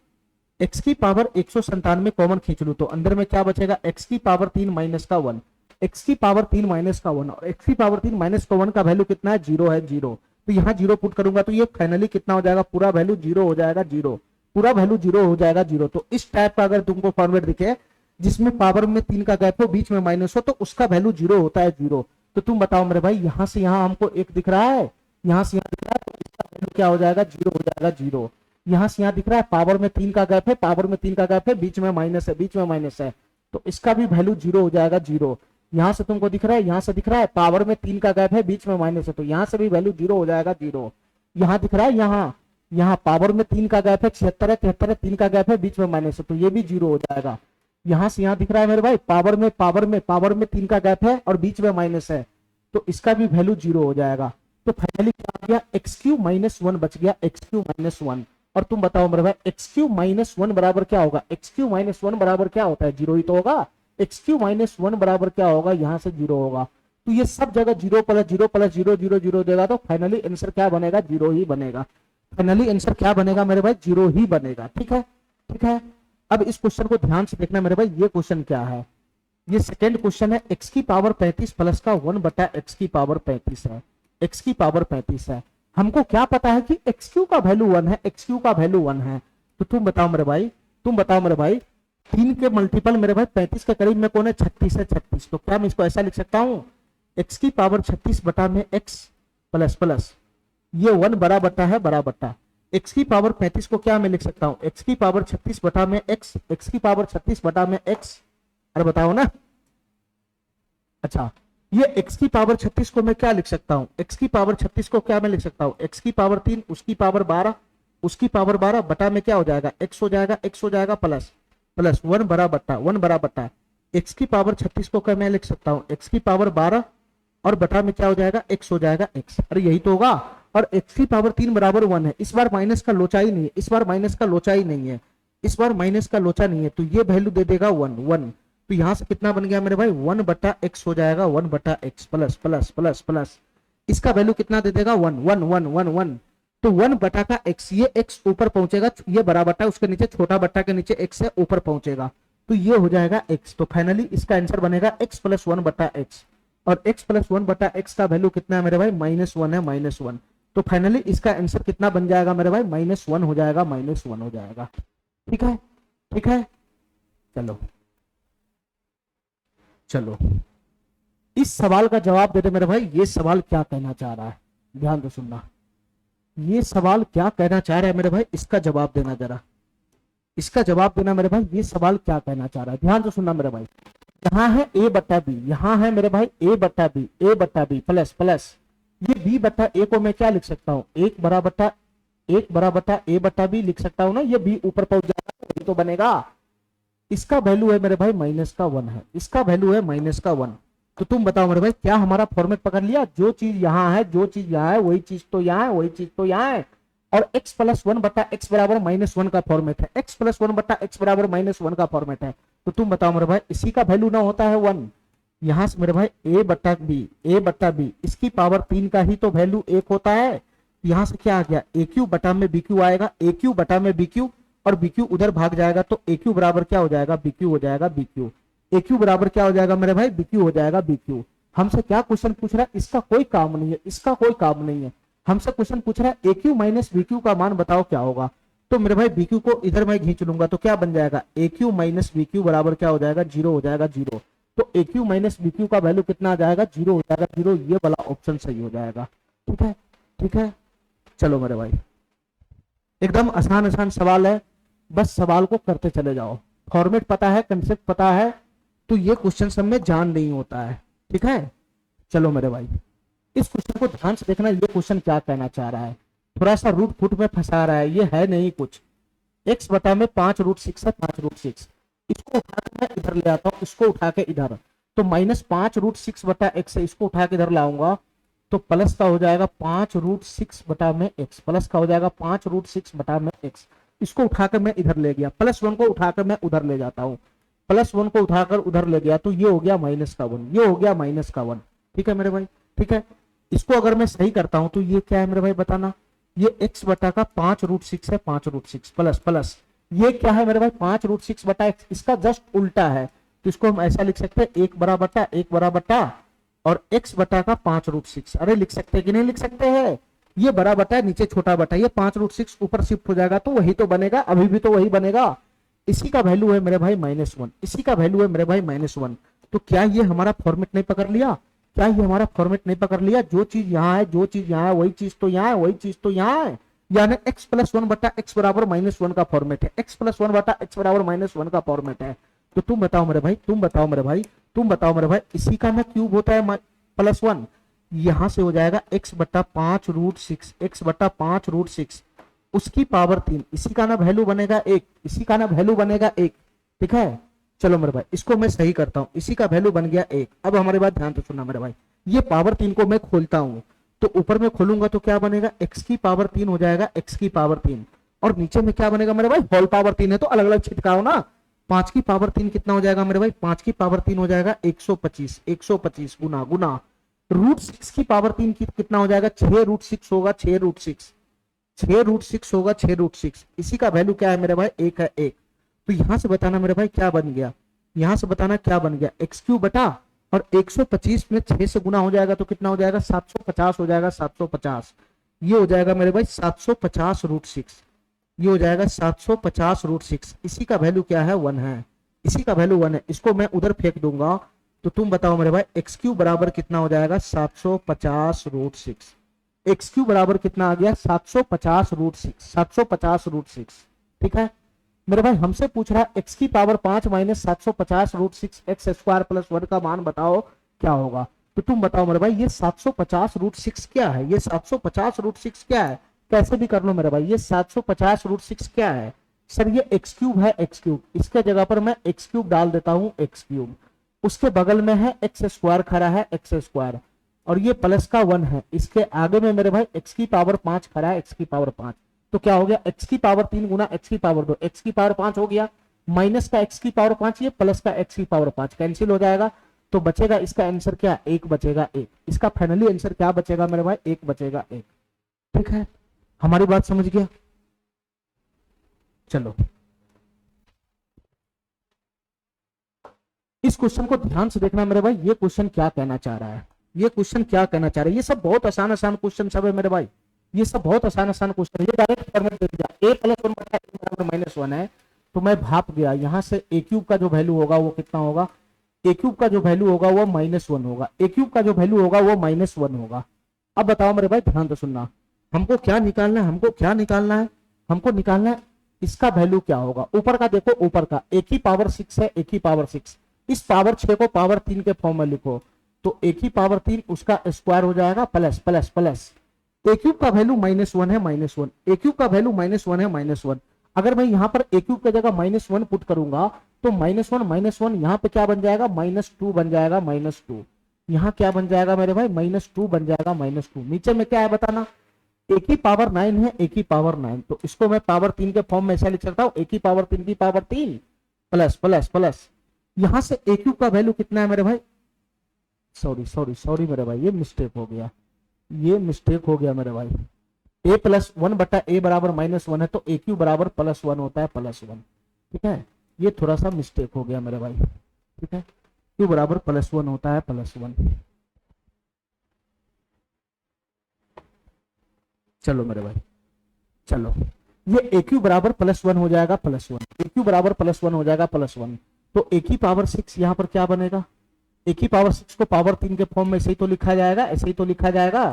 x की पावर 197 कॉमन खींच लू तो अंदर में क्या बचेगा, x⁻3 माइनस का 1, x⁻3 माइनस का 1, और x⁻3 माइनस का 1 का वैल्यू कितना है, 0 है, 0। तो यहाँ 0 पुट करूंगा तो ये फाइनली कितना हो जाएगा, पूरा वैल्यू 0 हो जाएगा, 0, पूरा वैल्यू 0 हो जाएगा, 0। तो इस टाइप का अगर तुमको फॉर्मेट दिखे जिसमें पावर में 3 का गैप हो, बीच में माइनस हो, तो उसका वैल्यू 0 होता है, 0। तो तुम बताओ मेरे भाई, यहां से यहां हमको 1 दिख रहा है, यहां से यहां दिख रहा है, तो इसका वैल्यू क्या हो जाएगा, 0 हो जाएगा, 0। यहां से यहां दिख रहा है, पावर में 3 का गैप है, पावर में 3 का गैप है, बीच में माइनस है, बीच में माइनस है, तो इसका भी वैल्यू 0 हो जाएगा, 0। यहां से तुमको दिख रहा है, यहां से दिख रहा है, पावर में 3 का गैप है, बीच में माइनस है, तो यहां से भी वैल्यू 0 हो जाएगा, 0। यहां दिख रहा है, यहाँ पावर में 3 का गैप है, 76 है, 73 है, 3 का गैप है, बीच में माइनस है, तो ये भी 0 हो जाएगा। यहां से यहां दिख रहा है मेरे भाई, पावर में 3 का गैप है और बीच में माइनस है, तो इसका भी वैल्यू 0 हो जाएगा। तो फाइनली क्या आ गया, x³ - 1 बच गया, x³ - 1। और तुम बताओ मेरे भाई, x³ - 1 बराबर क्या होगा, x³ - 1 बराबर क्या होता है, 0 ही तो होगा। x³ - 1 बराबर क्या होगा, यहां से 0 होगा। तो ये सब जगह 0 + 0 + 0 0 0 देगा, तो फाइनली आंसर क्या बनेगा, 0 ही बनेगा। फाइनली आंसर क्या बनेगा मेरे भाई, 0 ही बनेगा। ठीक है, ठीक है। अब इस क्वेश्चन को ध्यान से देखना मेरे भाई, ये क्वेश्चन क्या है, ये सेकंड क्वेश्चन है। x की पावर 35 प्लस का 1/x की पावर 35 है, x की पावर 35 है। हमको क्या पता है कि xq का वैल्यू 1 है, xq का वैल्यू 1 है। तो तुम बताओ मेरे भाई, 3 के मल्टीपल मेरे भाई 35 के करीब में कौन है, 36 है, 36। तो क्या मैं इसको ऐसा लिख सकता हूं, x की पावर 36 बटा में x प्लस प्लस ये 1 बड़ा बट्टा है, बड़ा बट्टा x की पावर 35 को क्या मैं लिख सकता हूं, x की पावर 36 बटा में x, x की पावर 36 बटा में x। अरे बताओ ना। अच्छा, ये x की पावर 36 को मैं क्या लिख सकता हूं, x की पावर 36 को क्या मैं लिख सकता हूं, x की पावर 3, उसकी पावर 12, उसकी पावर 12 बटा में क्या हो जाएगा, x हो जाएगा, x हो जाएगा प्लस प्लस 1 बड़ा बट्टा, 1 बड़ा बट्टा x की पावर 36 को क्या मैं लिख सकता हूं, x की पावर 12 और बटा में क्या हो जाएगा, x हो जाएगा, x। अरे यही तो होगा। और x की पावर 3 बराबर 1 है। इस बार माइनस का लोचा ही नहीं है, इस बार माइनस का लोचा ही नहीं है, इस बार माइनस का लोचा नहीं है, तो ये वैल्यू दे देगा 1 1। तो यहां से कितना बन गया मेरे भाई, 1/x हो जाएगा, 1/x plus plus plus plus इसका वैल्यू कितना दे देगा, 1 1 1 1 1। तो 1 बटा का x, ये x ऊपर पहुंचेगा, ये बड़ा बट्टा उसके नीचे, छोटा बट्टा के नीचे x है, ऊपर पहुंचेगा, तो ये हो जाएगा x। तो फाइनली इसका आंसर बनेगा x + 1/x, और x + 1/x का वैल्यू कितना है मेरे भाई, -1 है, -1। तो फाइनली इसका आंसर कितना बन जाएगा मेरे भाई, -1 हो जाएगा, -1 हो जाएगा। ठीक है, ठीक है। चलो चलो, इस सवाल का जवाब दे दे मेरे भाई, ये सवाल क्या कहना चाह रहा है, ध्यान से सुनना। ये सवाल क्या कहना चाह रहा है मेरे भाई, इसका जवाब देना जरा, इसका जवाब देना मेरे भाई, ये सवाल क्या कहना चाह रहा है, ध्यान से सुनना मेरे भाई। यहाँ है a/b, यहाँ है मेरे भाई a/b प्लस प्लस ये b/a को मैं क्या लिख सकता हूँ, 1 बराबर a/b लिख सकता हूँ ना, ये b ऊपर पहुंच जाएगा तो बनेगा। इसका वैल्यू है मेरे भाई -1 है, इसका वैल्यू है -1। तो तुम बताओ मेरे भाई, क्या हमारा फॉर्मेट पकड़ लिया, जो चीज यहाँ है, जो चीज यहाँ है, वही चीज तो यहाँ है, वही चीज तो यहाँ है। और x + 1/x बराबर -1 का फॉर्मेट है, x + 1/x बराबर -1 का फॉर्मेट है। तो तुम बताओ मेरे भाई, इसी का वैल्यू ना होता है 1। यहां से मेरे भाई a/b इसकी पावर 3 का ही तो वैल्यू 1 होता है। यहां से क्या आ गया, aq बटा में bq आएगा, aq बटा में bq, और bq उधर भाग जाएगा, तो aq बराबर क्या हो जाएगा, bq हो जाएगा, bq। aq बराबर क्या हो जाएगा मेरे भाई, bq हो जाएगा, bq। हमसे क्या क्वेश्चन पूछ रहा है, इसका कोई काम नहीं है, इसका कोई काम नहीं है। हमसे क्वेश्चन पूछ रहा है aq - bq का मान बताओ क्या होगा। तो मेरे भाई bq को इधर मैं खींच लूंगा, तो क्या बन जाएगा, aq - bq बराबर क्या हो जाएगा, 0 हो जाएगा, 0। तो aq - bq का वैल्यू कितना आ जाएगा, 0 हो जाएगा, 0। ये वाला ऑप्शन सही हो जाएगा। ठीक है, ठीक है। चलो मेरे भाई, एकदम आसान आसान सवाल है, बस सवाल को करते चले जाओ। फॉर्मेट पता है, कंसेप्ट पता है, तो ये क्वेश्चन सब में जान नहीं होता है। ठीक है, चलो मेरे भाई, इस क्वेश्चन को ध्यान से देखना, ये क्वेश्चन क्या कहना चाह रहा है। थोड़ा सा रूट फुट में फंसा रहा है, ये है नहीं कुछ, एक्स बटा में 5√6 है, 5√6। इसको उठा के मैं इधर ले आता हूँ, इसको उठा के इधर, तो -5√6 बटा एक्स है, इसको उठा के इधर लाऊंगा तो प्लस का हो जाएगा 5√6 बटा में एक्स, प्लस का हो जाएगा 5√6 बटा में एक्स। इसको उठाकर मैं इधर ले गया, +1 को उठाकर मैं उधर ले जाता हूँ, +1 को उठाकर उधर ले गया तो ये हो गया -1, ये हो गया -1। ठीक है मेरे भाई, ठीक है। इसको अगर मैं सही करता हूं तो ये क्या है मेरे भाई बताना, ये x बटा का 5√6 है, 5√6 प्लस ये क्या है मेरे भाई 5√6 बटा x, इसका जस्ट उल्टा है, तो इसको हम ऐसा लिख सकते हैं 1 बटा और x बटा का 5√6। अरे लिख सकते हैं कि नहीं लिख सकते हैं, ये बड़ा बटा नीचे छोटा बटा, ये 5√6 ऊपर शिफ्ट हो जाएगा तो वही तो बनेगा, अभी भी तो वही बनेगा। इसी का वैल्यू है मेरे भाई -1, इसी का वैल्यू है मेरे भाई -1। तो क्या ये हमारा फॉर्मेट नहीं पकड़ लिया, क्या ये हमारा फॉर्मेट नहीं पकड़ लिया, जो चीज यहाँ है, जो चीज यहाँ है वही चीज तो यहाँ है, वही चीज तो यहाँ है, यानी x + 1 बटा x बराबर -1 का फॉर्मेट है, x + 1 बटा x बराबर -1 का फॉर्मेट है। तो तुम बताओ मेरे भाई, तुम बताओ मेरे भाई, तुम बताओ मेरे भाई, इसी का ना क्यूब होता है +1, यहां से हो जाएगा x बटा 5√6, x बटा 5√6 उसकी पावर 3, इसी का ना वैल्यू बनेगा 1, इसी का ना वैल्यू बनेगा 1। ठीक है, चलो मेरे भाई इसको मैं सही करता हूं, इसी का वैल्यू बन गया 1। अब हमारे बात ध्यान से सुनना मेरे भाई, ये पावर 3 को मैं खोलता हूं तो ऊपर में खोलूंगा तो क्या बनेगा, x की पावर 3 हो जाएगा, x की पावर 3, और नीचे में क्या बनेगा मेरे भाई, होल पावर 3 है तो अलग अलग छिटकाओ ना। 5 की पावर 3 कितना हो जाएगा मेरे भाई, 5 की पावर 3 हो जाएगा 125, 125 गुना गुना √6 की पावर 3 कितना हो जाएगा, 6√6 होगा, 6√6, 6√6 होगा, 6√6। इसी का वैल्यू क्या है मेरे भाई, 1 है, 1। तो यहां से बताना मेरे भाई क्या बन गया, यहां से बताना क्या बन गया, x³ बटा और 125 में 6 से गुना हो जाएगा तो कितना हो जाएगा, 750 हो जाएगा, 750। ये हो जाएगा मेरे भाई 750√6, ये हो जाएगा 750√6। इसी का वैल्यू क्या है, 1 है, इसी का वैल्यू 1 है। इसको मैं उधर फेंक दूंगा तो तुम बताओ मेरे भाई x³ बराबर कितना हो जाएगा, 750√6। x³ बराबर कितना आ गया, 750√6, 750√6। ठीक है मेरे भाई, हमसे पूछ रहा है x की पावर 5 माइनस 750√6 x² + 1 का मान बताओ क्या होगा। तो तुम बताओ मेरे भाई ये 750√6 क्या है, ये 750√6 क्या है, कैसे भी कर लो मेरे भाई, ये 750√6 क्या है सर, ये x³ है, x³, इसके जगह पर मैं x³ डाल देता हूं, x³, उसके बगल में है x² खड़ा है, x², और ये प्लस का 1 है, इसके आगे में मेरे भाई x की पावर 5 खड़ा है, x की पावर 5, तो क्या हो गया, x की पावर 3 गुना x की पावर 2, x की पावर 5 हो गया, माइनस का x की पावर 5, ये प्लस का x की पावर 5 कैंसिल हो जाएगा, तो बचेगा इसका आंसर क्या, 1 बचेगा, 1। इसका फाइनली आंसर क्या बचेगा मेरे भाई, 1 बचेगा, 1। ठीक है, हमारी बात समझ गया। चलो इस क्वेश्चन को ध्यान से देखना मेरे भाई, ये क्वेश्चन क्या कहना चाह रहा है, ये क्वेश्चन क्या कहना चाह रहा है। ये सब बहुत आसान आसान क्वेश्चन सब है मेरे भाई, ये सब बहुत आसान आसान क्वेश्चन। ये डायरेक्ट फॉर्मेट दे दिया, a + 1 बटा a बराबर -1 है, तो मैं भाप गया, यहां से a³ का जो वैल्यू होगा वो कितना होगा, a³ का जो वैल्यू होगा वो -1 होगा, a³ का जो वैल्यू होगा वो -1 होगा। अब बताओ मेरे भाई ध्यान से सुनना, हमको क्या निकालना है, हमको क्या निकालना है, हमको निकालना है इसका वैल्यू क्या होगा। ऊपर का देखो, ऊपर का a की पावर 6 है, a की पावर 6, इस पावर 6 को पावर 3 के फॉर्म में लिखो तो a की पावर 3 उसका स्क्वायर हो जाएगा, प्लस प्लस प्लस a³ का वैल्यू -1 है, -1, a³ का वैल्यू -1 है, -1। अगर मैं यहाँ पर a³ की जगह -1 पुट करूंगा तो -1 यहाँ पे क्या बन जाएगा, -2 बन जाएगा, -2। यहाँ क्या बन जाएगा मेरे भाई, -2 बन जाएगा, -2। नीचे में क्या है बताना, a की पावर 9 है, a की पावर 9, तो इसको मैं पावर 3 के फॉर्म में ऐसा लिख सकता हूँ, a की पावर 3 की पावर 3 प्लस प्लस प्लस, यहां से a³ का वैल्यू कितना है मेरे भाई, सॉरी मेरे भाई, ये मिस्टेक हो गया, ये मिस्टेक हो गया मेरे भाई, a + 1 बटा a बराबर -1 है तो a³ बराबर +1 होता है, +1। ठीक है, ये थोड़ा सा मिस्टेक हो गया मेरे भाई। ठीक है, q बराबर +1 होता है, +1। चलो मेरे भाई, चलो ये a³ बराबर +1 हो जाएगा, +1, a³ बराबर +1 हो जाएगा, +1। तो a की पावर 6 यहाँ पर क्या बनेगा, a की पावर 6 को पावर 3 के फॉर्म में ऐसे ही तो लिखा जाएगा, ऐसे ही तो लिखा जाएगा,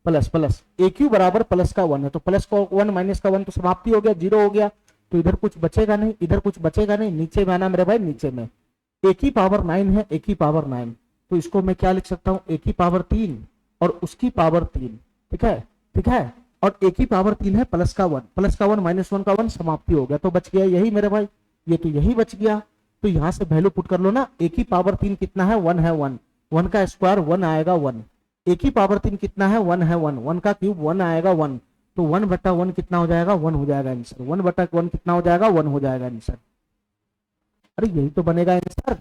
प्लस प्लस a³ बराबर प्लस का 1 है, तो प्लस का 1 माइनस का 1 तो समाप्ति हो गया, 0 हो गया, तो इधर कुछ बचेगा नहीं, इधर कुछ बचेगा नहीं, नीचे में आना मेरे भाई, नीचे में a की पावर 9 है, a की पावर 9, तो इसको मैं क्या लिख सकता हूँ, a की पावर 3 और उसकी पावर 3। ठीक है, ठीक है, और ए की पावर 3 है प्लस का 1, प्लस का 1 माइनस 1 का 1, समाप्ति हो गया। तो बच गया यही मेरे भाई, ये तो यही बच गया। तो यहां से वैल्यू पुट कर लो ना, ए की पावर 3 कितना है 1 है 1, 1 का स्क्वायर 1 आएगा 1, ए की पावर 3 कितना है 1 है 1, 1 का क्यूब 1 आएगा 1, तो 1 बटा 1 कितना हो जाएगा 1 हो जाएगा आंसर, 1 बटा 1 कितना हो जाएगा 1 हो जाएगा आंसर। अरे यही तो बनेगा आंसर।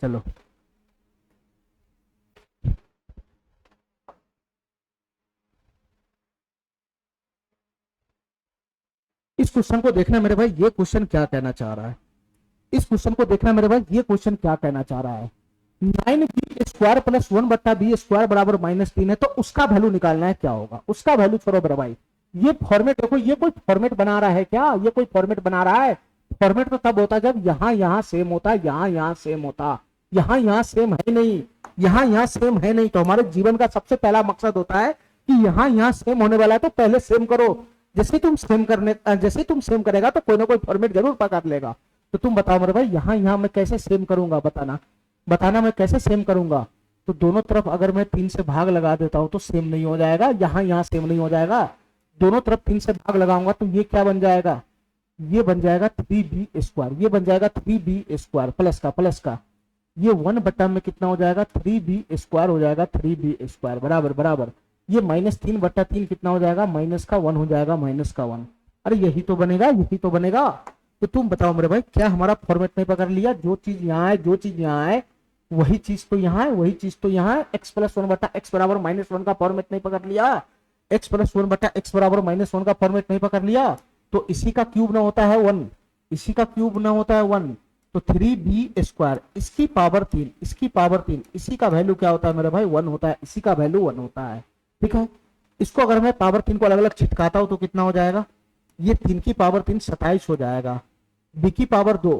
चलो इस क्वेश्चन को देखना मेरे भाई, ये क्वेश्चन क्या कहना चाह रहा है। इस क्वेश्चन को देखना मेरे भाई, ये क्वेश्चन क्या कहना चाह रहा है। 9b स्क्वायर प्लस 1 बट्टा बी स्क्वायर बराबर -3 है, तो उसका वैल्यू निकालना है, क्या होगा उसका वैल्यू। छोड़ो मेरे भाई, ये फॉर्मेट देखो, ये कोई फॉर्मेट बना रहा है क्या, ये कोई फॉर्मेट बना रहा है। फॉर्मेट तो तब होता जब यहाँ सेम होता, यहाँ सेम होता, यहाँ सेम है नहीं, यहाँ सेम है नहीं। तो हमारे जीवन का सबसे पहला मकसद होता है कि यहाँ सेम होने वाला है तो पहले सेम करो। जैसे तुम सेम करेगा तो कोई ना कोई फॉर्मेट जरूर पकड़ लेगा। तो तुम बताओ मेरे भाई, यहाँ मैं कैसे सेम करूंगा, बताना मैं कैसे सेम करूंगा। तो दोनों तरफ अगर मैं 3 से भाग लगा देता हूं तो सेम नहीं हो जाएगा, यहाँ सेम नहीं हो जाएगा। दोनों तरफ 3 से भाग लगाऊंगा तो ये क्या बन जाएगा, ये बन जाएगा 3b स्क्वायर, ये बन जाएगा 3b स्क्वायर प्लस का ये 1 बटा में कितना हो जाएगा 3b स्क्वायर हो जाएगा, 3b स्क्वायर बराबर ये -3 बटा 3 कितना हो जाएगा माइनस का 1 हो जाएगा, -1। अरे यही तो बनेगा। तो तुम बताओ मेरे भाई, क्या हमारा फॉर्मेट नहीं पकड़ लिया। जो चीज यहाँ है, जो चीज यहाँ है वही चीज तो यहाँ है, वही चीज तो यहाँ है। x प्लस 1 बटा x बराबर -1 का फॉर्मेट नहीं पकड़ लिया, x प्लस 1 बटा x बराबर -1 का फॉर्मेट नहीं पकड़ लिया। तो इसी का क्यूब ना होता है 1, इसी का क्यूब ना होता है 1, तो 3b स्क्वायर इसकी पावर 3, इसी का वैल्यू क्या होता है मेरे भाई 1 होता है, इसी का वैल्यू 1 होता है। ठीक है, इसको अगर मैं पावर 3 को अलग अलग छिटकाता हूं तो कितना हो जाएगा, ये 3 की पावर 3 27 हो जाएगा, b की पावर 2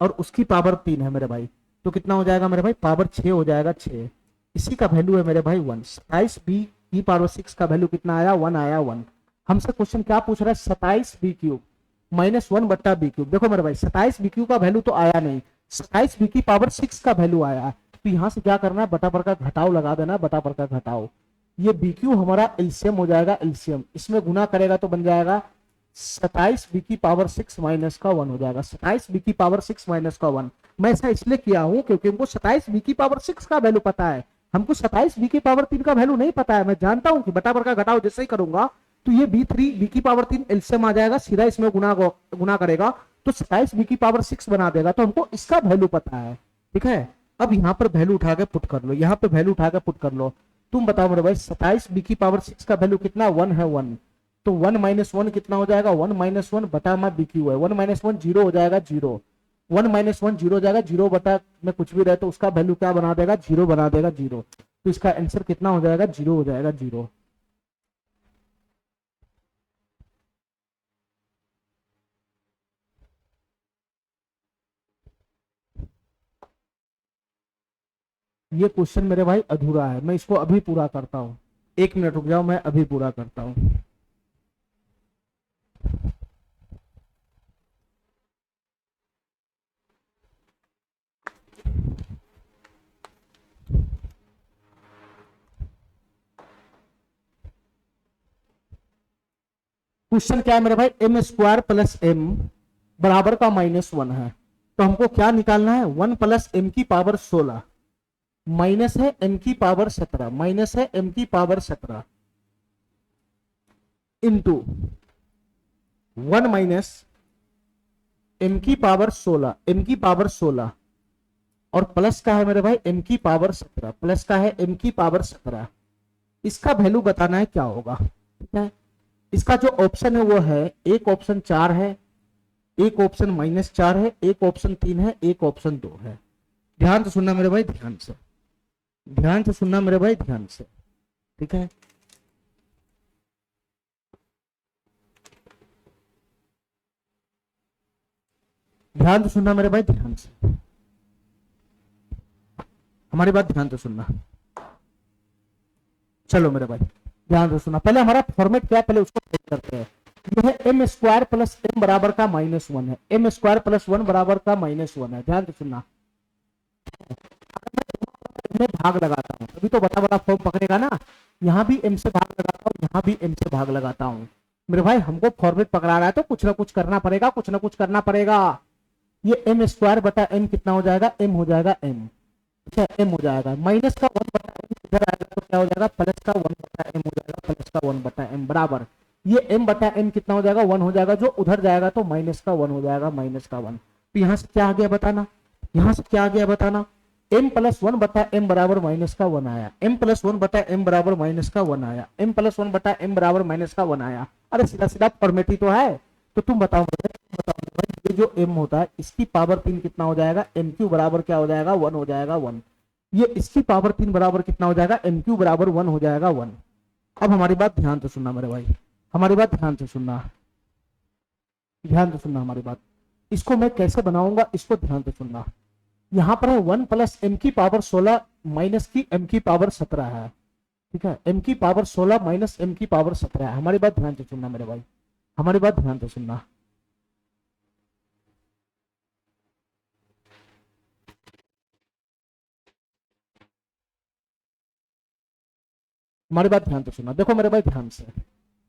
और उसकी पावर 3 है मेरे भाई, तो कितना हो जाएगा मेरे भाई पावर 6 हो जाएगा, 6। इसी का वैल्यू है मेरे भाई 1। 27b की पावर 6 का वैल्यू कितना आया 1 आया 1। हमसे क्वेश्चन क्या पूछ रहा है 27b क्यूब -1 बट्टा बी क्यूब। देखो मेरे भाई 27b क्यूब का वैल्यू तो आया नहीं, 27b की पावर 6 का वैल्यू आया। तो यहां से क्या करना है, बटा पर का घटाव लगा देना, बटा पर का घटाव। ये बी क्यू हमारा एलसीएम हो जाएगा, एलसीएम इसमें गुना करेगा तो बन जाएगा 27b की पावर 6 माइनस का 1 हो जाएगा, 27b की पावर 6 माइनस का 1। मैं ऐसा इसलिए किया हूं क्योंकि हमको 27b की पावर 6 का वैल्यू पता है, हमको 27b की पावर 3 का वैल्यू नहीं पता है। मैं जानता हूं कि बटा पर का घटाव जैसे ही करूंगा तो ये b की पावर 3 एलसीएम आ जाएगा, सीधा इसमें गुना करेगा तो 27b की पावर 6 बना देगा, तो हमको इसका वैल्यू पता है। ठीक है, अब यहाँ पर वैल्यू उठा के पुट कर लो, यहाँ पे वैल्यू उठा के पुट कर लो। तुम बताओ मेरे भाई 27b की पावर 6 का वैल्यू कितना 1 है 1, तो 1 माइनस 1 कितना हो जाएगा 1 माइनस 1 बटा में बी क्यू है, 1 माइनस 1 जीरो हो जाएगा, 0 1 माइनस 1 जीरो हो जाएगा, 0 बटा में कुछ भी रहे तो उसका वैल्यू क्या बना देगा 0 बना देगा, 0। तो इसका आंसर कितना हो जाएगा 0 हो जाएगा, 0। ये क्वेश्चन मेरे भाई अधूरा है, मैं इसको अभी पूरा करता हूँ, 1 मिनट रुक जाओ, मैं अभी पूरा करता हूँ। क्वेश्चन क्या है मेरे भाई, एम स्क्वायर प्लस एम बराबर का -1 है, तो हमको क्या निकालना है 1 प्लस एम की पावर 16 माइनस है एम की पावर 17, माइनस है एम की पावर 17 इंटू 1 माइनस एम की पावर 16, एम की पावर 16 और प्लस का है मेरे भाई एम की पावर 17, प्लस का है एम की पावर 17। इसका वैल्यू बताना है क्या होगा। ठीक है, इसका जो ऑप्शन है वो है, एक ऑप्शन 4 है, एक ऑप्शन -4 है, एक ऑप्शन 3 है, एक ऑप्शन 2 है। ध्यान से सुनना मेरे भाई, ध्यान से सुनना मेरे भाई, ध्यान से। ठीक है, ध्यान से सुनना मेरे भाई, ध्यान से, हमारी बात ध्यान से सुनना। चलो मेरे भाई ध्यान से सुनना, पहले हमारा फॉर्मेट क्या है पहले उसको चेक करते हैं। यह है एम स्क्वायर प्लस एम बराबर का -1 है, एम स्क्वायर प्लस 1 बराबर का -1 है। ध्यान से सुनना, मैं भाग लगाता हूं तभी तो बड़ा बड़ा फॉर्म पकड़ेगा ना, यहाँ भी m से भाग लगाता हूँ, यहाँ भी m से भाग लगाता हूँ। मेरे भाई हमको फॉर्मेट पकड़ा रहा है तो कुछ ना कुछ करना पड़ेगा, कुछ ना कुछ करना पड़ेगा। ये एम स्क्वायर बटा एम कितना हो जाएगा, एम हो जाएगा एम, ठीक है, एम हो जाएगा। माइनस का 1 बटा एम इधर आएगा तो क्या हो जाएगा, प्लस का 1 बटा एम हो जाएगा, प्लस का 1 बटा एम बराबर ये m बटा m कितना हो जाएगा, 1 हो जाएगा, जो उधर जाएगा तो माइनस का 1 हो जाएगा, माइनस का 1। तो यहाँ से क्या आ गया बताना, यहाँ से क्या आ गया बताना, m प्लस 1 बटा m बराबर माइनस का 1 आया, m प्लस 1 बटा m बराबर माइनस का 1 आया, m प्लस 1 बटा m बराबर माइनस का 1 आया। अरे सीधा सीधा फॉर्मेट ही तो है। तो तुम बताओ भाई, ये जो m होता है इसकी पावर 3 कितना हो जाएगा, m क्यू बराबर क्या हो जाएगा, 1 हो जाएगा 1। ये इसकी पावर 3 बराबर कितना हो जाएगा, m क्यू बराबर 1 हो जाएगा 1। अब हमारी बात ध्यान से सुनना मेरे भाई, हमारी बात ध्यान से सुनना, ध्यान से सुनना हमारी बात। इसको मैं कैसे बनाऊंगा, इसको ध्यान से सुनना। यहां पर है 1 प्लस एम की पावर 16 माइनस की एम की पावर 17 है, ठीक है, एम की पावर 16 माइनस एम की पावर 17 है। हमारी बात ध्यान से सुनना मेरे भाई, हमारी बात ध्यान से सुनना। हमारी बात ध्यान से सुनना, देखो मेरे भाई ध्यान से,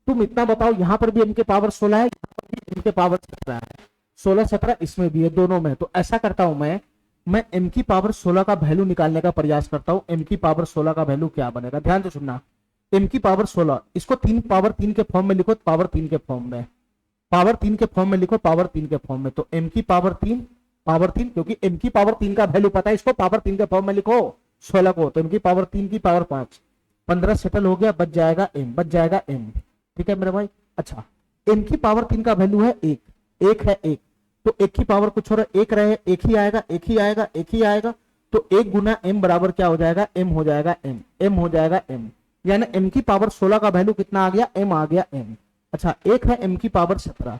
तुम इतना बताओ, यहां पर भी एम के पावर 16 है, यहां पर भी एम के पावर 17 है, 16 17 इसमें भी है, दोनों में। तो ऐसा करता हूं मैं m की पावर 16 का वैल्यू निकालने का प्रयास करता हूं। m की पावर 16 का वैल्यू क्या बनेगा, ध्यान से सुनना। m की पावर 16, इसको 3 पावर 3 के फॉर्म में लिखो, पावर 3 के फॉर्म में, पावर 3 के फॉर्म में लिखो, पावर 3 के फॉर्म में। तो m की पावर 3, पावर 3, क्योंकि m की पावर 3 का वैल्यू पता है, इसको पावर 3 के फॉर्म में लिखो 16 को। तो m की पावर 3 की पावर 5, 15 सेटल हो गया, बच जाएगा m, बच जाएगा m, ठीक है मेरे भाई। अच्छा, m की पावर 3 का वैल्यू है 1, 1 है 1, तो 1 की पावर कुछ और 1 रहे, 1 ही आएगा, 1 ही आएगा, 1 ही आएगा। तो 1 गुना m बराबर क्या हो जाएगा, m हो जाएगा m, m हो जाएगा m, यानी m की पावर 16 का वैल्यू कितना आ गया, m आ गया m। अच्छा, 1 है m की पावर 17,